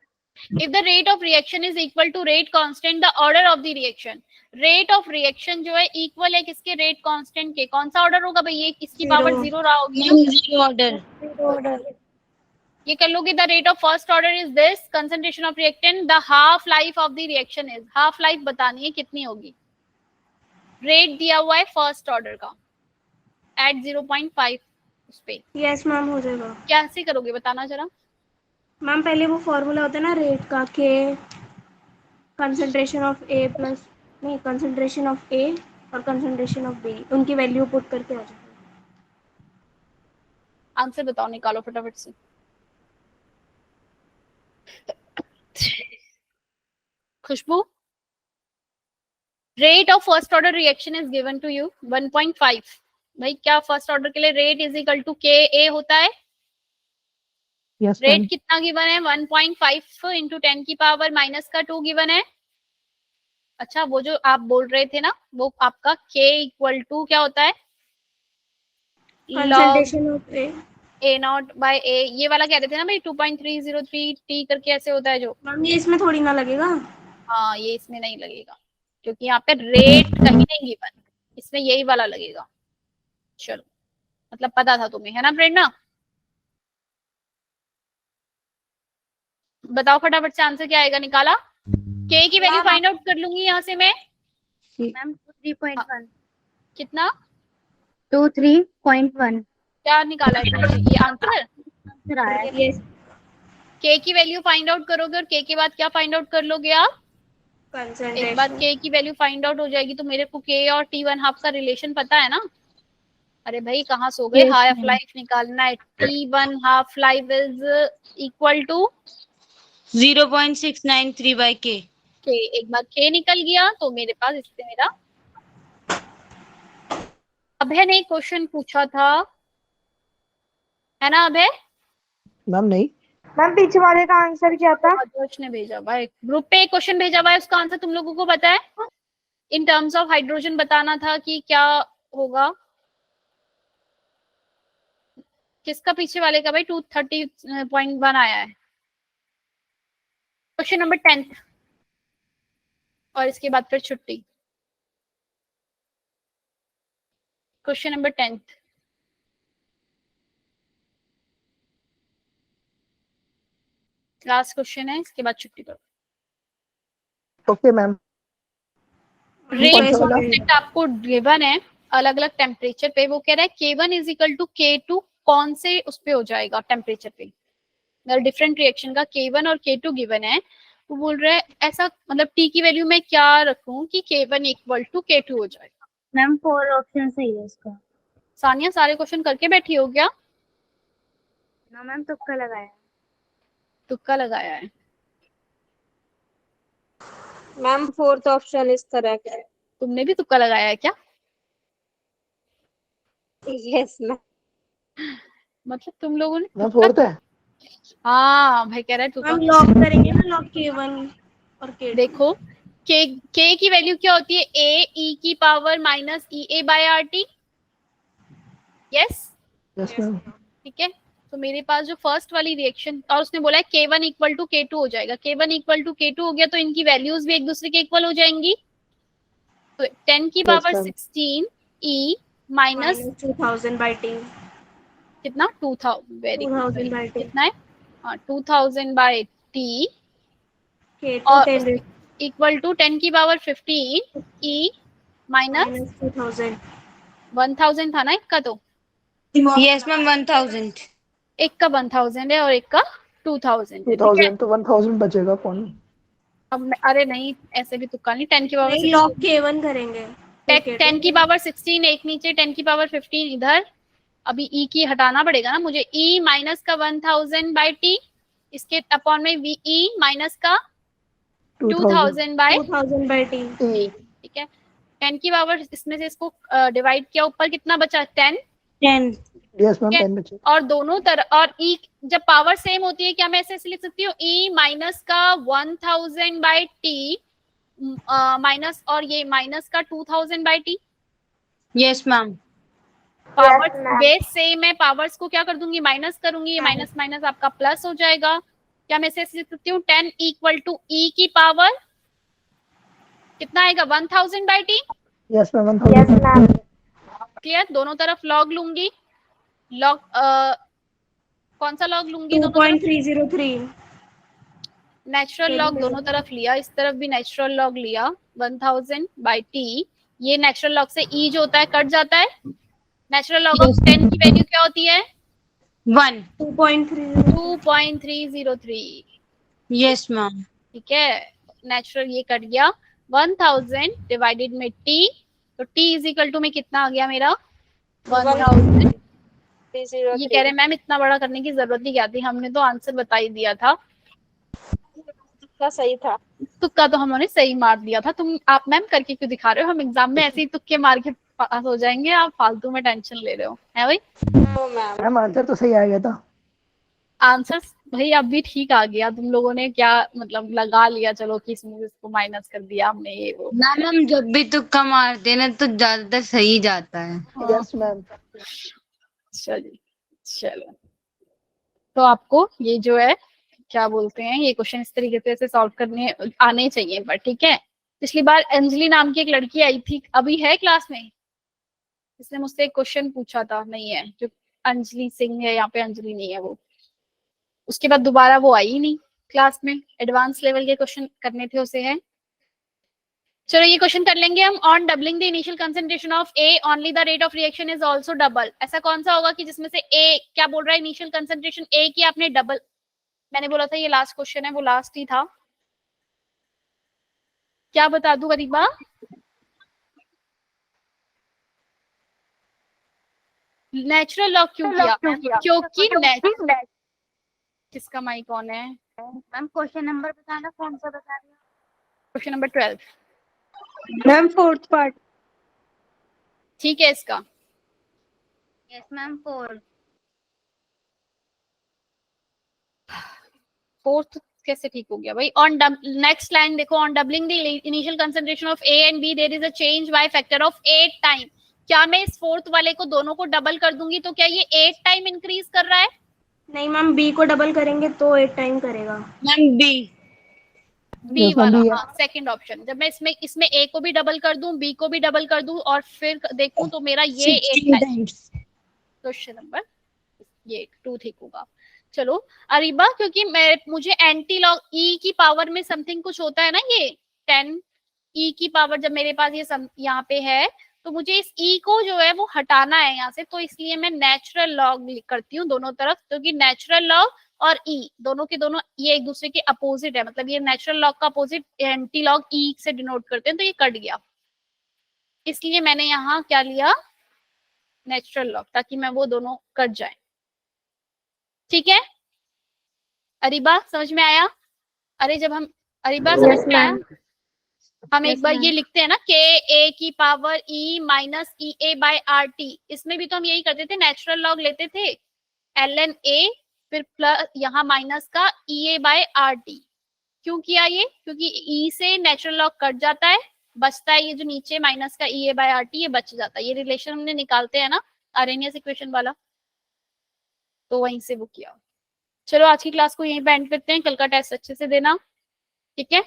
if the rate of reaction is equal to rate constant, the order of the reaction, rate of reaction जो है equal है किसके, rate constant के, कौन सा ऑर्डर होगा भाई, ये इसकी पावर 0 रहा होगी ना, जीरो ऑर्डर। ये कर लोगे। the rate of first order is this concentration of reactant, the half life of the reaction is, half life बतानी है कितनी होगी, रेट दिया हुआ है फर्स्ट ऑर्डर का एट 0.5 उस पे, यस मैम हो जाएगा। कैसे करोगे बताना जरा। मैम पहले वो फॉर्मूला होता है ना रेट का, के कंसंट्रेशन ऑफ ए प्लस, नहीं कंसंट्रेशन ऑफ ए और कंसंट्रेशन ऑफ बी, उनकी वैल्यू पुट करके आ जाएगा। आंसर बताओ, निकालो फटाफट से। Khushboo, rate of first order reaction is given to you 1.5। भाई क्या फर्स्ट ऑर्डर के लिए रेट इज इक्वल टू के ए होता है? Yes, rate ma'am. कितना गिवन है? 1.5 इंटू 10 की पावर माइनस का 2 गिवन है। अच्छा, वो जो आप बोल रहे थे ना, वो आपका k इक्वल टू क्या होता है? Concentration of A. A naught by A, ये वाला कह रहे थे ना भाई 2.303 टी करके ऐसे होता है जो। मैम ये इसमें थोड़ी ना लगेगा। हाँ, ये इसमें नहीं लगेगा क्योंकि यहाँ पे रेट कहीं नहीं गिवन, इसमें यही वाला लगेगा। चलो, मतलब पता था तुम्हें, है ना प्रेरणा? बताओ फटाफट से आंसर क्या आएगा, निकाला? के की वैल्यू फाइंड आउट कर लूंगी यहाँ से मैं। मैम 3.1 कितना? 3.1 क्या निकाला है तुमने? ये आंसर आंसर आया है। यस। के की वैल्यू फाइंड आउट करोगे और के बाद क्या फाइंड आउट कर लोगे आप? एक बार कंसंट्रेशन। के की वैल्यू फाइंड आउट हो जाएगी तो मेरे को के और T1/2 का रिलेशन पता है ना? अरे भाई कहाँ सो गए? Yes, half ma'am. लाइफ निकालना है। T1/2 life is equal to 0.693 by k. के। एक बार के निकल गया तो मेरे पास इससे मेरा अभय ने क्वेश्चन पूछा था, है ना अभय? मैम नहीं. मैम पीछे वाले का आंसर क्या था? आदर्श ने भेजा भाई, ग्रुप पे एक क्वेश्चन भेजा हुआ है, उसका आंसर तुम लोगों को पता है? इन टर्म्स ऑफ हाइड्रोजन बताना था कि क्या होगा। किसका पीछे वाले का भाई? 230.1 आया है क्वेश्चन नंबर 10 और इसके बाद फिर छुट्टी। क्वेश्चन नंबर 10 लास्ट क्वेश्चन है, इसके बाद छुट्टी करो। Okay, ma'am. रेट कौन सा वाला? कांस्टेंट आपको गिवन है अलग अलग टेम्परेचर पे, वो कह रहा है K1 is equal to K2 कौन से उस पे हो जाएगा टेम्परेचर पे? अगर डिफरेंट रिएक्शन का K1 और K2 गिवन है, वो बोल रहे हैं ऐसा, मतलब T की वैल्यू में क्या रखूं कि K1 इक्वल टू K2 हो जाएगा। मैम 4 ऑप्शन सही है इसका। सानिया सारे क्वेश्चन करके बैठी हो क्या? ना मैम तुक्का लगाया। तुक्का लगाया है। मैम 4th ऑप्शन इस तरह का है। तुमने भी तुक्का लगाया है क्या? Yes ma'am. मतलब तुम लोगों ने मैम 4th है. हाँ भाई कह रहा है तुक्का। मैम लॉक करेंगे ना, लॉक K1 और K2। देखो के की वैल्यू क्या होती है? ए ई की power minus E A by R T. Yes, Yes, ma'am. ठीक है। तो मेरे पास जो फर्स्ट वाली रिएक्शन, और उसने बोला है K1 इक्वल टू K2 हो जाएगा। K1 इक्वल टू K2 हो गया तो इनकी वैल्यूज भी एक दूसरे के इक्वल हो जाएंगी। तो 10 की Yes, power ma'am. 16 E minus 2000 by T। कितना? 2000। Very 2000 by good. T। कितना है? हाँ 2000 बाय टी K2 और 10 इक्वल टू 10 की पावर 15 ई माइनस minus 2000। 1000 था ना एक का, तो Yes, ma'am. 1000. एक का 1000 है और एक का 2000 है, ठीक है। 2000 तो 1000 बचेगा कौन? अब अरे नहीं, ऐसे भी तुक्का नहीं। 10 की पावर नहीं, लॉक K1 करेंगे। 10 की पावर 16 एक नीचे, 10 की पावर 15 इधर। अभी ई की हटाना पड़ेगा ना मुझे। ई माइनस का 1000 बाय टी, इसके अपॉन में वी ई माइनस का 2000 बाय 2000 by T। टी, ठीक है। 10 की पावर इसमें से इसको डिवाइड किया, ऊपर कितना बचा? 10। 10. Yes, ma'am. ठीक है। 10 बचे. और दोनों तरफ, और ई जब पावर सेम होती है क्या मैं ऐसे लिख सकती हूँ? ई माइनस का 1000 बाय टी माइनस, और ये माइनस का 2000 by T. Yes, ma'am. Power ma'am. Base same है, पावर्स को क्या कर दूंगी? माइनस करूंगी, ये माइनस माइनस आपका प्लस हो जाएगा। क्या मैं ऐसे लिख सकती हूँ? 10 इक्वल टू ई की पावर कितना आएगा? 1000 by T. Yes, ma'am. Yes, 1000. ma'am. Clear? दोनों तरफ लॉग लूंगी। लॉग कौन सा लॉग लूंगी? दोनों तरफ 2.303। नेचुरल लॉग दोनों तरफ लिया, इस तरफ भी नेचुरल लॉग लिया। 1000 बाय टी, ये नेचुरल लॉग से ई जो होता है कट जाता है। नेचुरल लॉग ऑफ 10 की वैल्यू क्या होती है? 1. 2.3। 2.303, Yes, ma'am. ठीक है। नेचुरल ये कट गया। 1000 डिवाइडेड में टी, तो टी इज इक्वल टू में कितना आ गया मेरा? 1000। ये कह रहे मैम इतना बड़ा करने की जरूरत ही क्या थी, हमने तो आंसर बता ही दिया था। तुक्का सही था। तुक्का तो हमने सही मार दिया था। आप मैम करके क्यों दिखा रहे हो? हम एग्जाम में ऐसे ही तुक्के मार के पास हो जाएंगे, आप फालतू में टेंशन ले रहे हो, है भाई? मैम आंसर तो सही आ गया था। आंसर भाई अब भी ठीक आ गया, तुम लोगों ने क्या मतलब लगा लिया, चलो कि इसमें इसको माइनस कर दिया हमने, ये वो। मैम हम जब भी तुक्का मारते हैं ना तो ज्यादातर सही जाता है। Yes ma'am. चलिए चलो, तो आपको ये जो है क्या बोलते हैं, ये क्वेश्चन इस तरीके से ऐसे सॉल्व करने आने चाहिए, पर ठीक है। पिछली बार अंजलि नाम की एक लड़की आई थी, अभी है क्लास में? इसने मुझसे एक क्वेश्चन पूछा था, नहीं है जो अंजलि सिंह है यहाँ पे, अंजलि नहीं है वो। उसके बाद दोबारा वो आई ही नहीं क्लास में, एडवांस लेवल के क्वेश्चन करने थे उसे, है। चलो ये क्वेश्चन कर लेंगे हम। On doubling the initial concentration of A only the rate of reaction is also double. ऐसा कौन सा होगा कि जिसमें से ए क्या बोल रहा है, इनिशियल कंसंट्रेशन ए की आपने डबल, मैंने बोला था ये लास्ट क्वेश्चन है, वो लास्ट ही था। क्या बता दूं गरीबा? नेचुरल लॉ क्यों किया? क्योंकि किसका माइक ऑन है? मैम क्वेश्चन नंबर बताना, कौन सा बता रही हो? Question number 12 ma'am fourth part. ठीक है इसका। यस मैम फोर्थ कैसे ठीक हो गया भाई? ऑन नेक्स्ट लाइन देखो, on doubling the initial concentration of A and B there is a change by factor of 8 time. क्या मैं इस फोर्थ वाले को दोनों को डबल कर दूंगी तो क्या ये 8 टाइम इंक्रीज कर रहा है? नहीं मैम, बी को डबल करेंगे तो 8 टाइम करेगा। Ma'am B. B Yes, ma'am, वाला, B है। हाँ सेकंड ऑप्शन। जब मैं इसमें ए को भी डबल कर दूं, बी को भी डबल कर दूं और फिर देखूं तो मेरा ये 8 टाइम। क्वेश्चन नंबर ये 2 ठीक होगा। चलो अरीबा, क्योंकि मुझे एंटी लॉग ई की पावर में समथिंग कुछ होता है ना, ये 10 ई की पावर जब मेरे पास ये यहाँ पे है, तो मुझे इस ई को जो है वो हटाना है यहाँ से, तो इसलिए मैं नेचुरल लॉग करती हूँ दोनों तरफ, क्योंकि नेचुरल लॉग और ई दोनों के दोनों ये एक दूसरे के अपोजिट है, मतलब ये नेचुरल लॉग का अपोजिट एंटी लॉग ई से डिनोट करते हैं, तो ये कट गया। इसलिए मैंने यहाँ क्या लिया, नेचुरल लॉग, ताकि मैं वो दोनों कट जाए। ठीक है अरीबा, समझ में आया? अरे जब हम अरीबा समझ में आया? हम एक बार ये लिखते हैं ना, के ए की power E minus E A by R T, इसमें भी तो हम यही करते थे, नेचुरल लॉग लेते थे एल एन ए, फिर प्लस यहाँ माइनस का ई ए बाय आर टी। क्यों किया ये? क्योंकि ई से नेचुरल लॉग कट जाता है, बचता है ये जो नीचे माइनस का ई ए बाय आर टी, ये बच जाता है। ये रिलेशन हमने निकालते हैं ना आर्हेनियस इक्वेशन वाला, तो वहीं से वो किया। चलो आज की क्लास को यहीं पे एंड करते हैं, कल का टेस्ट अच्छे से देना, ठीक है?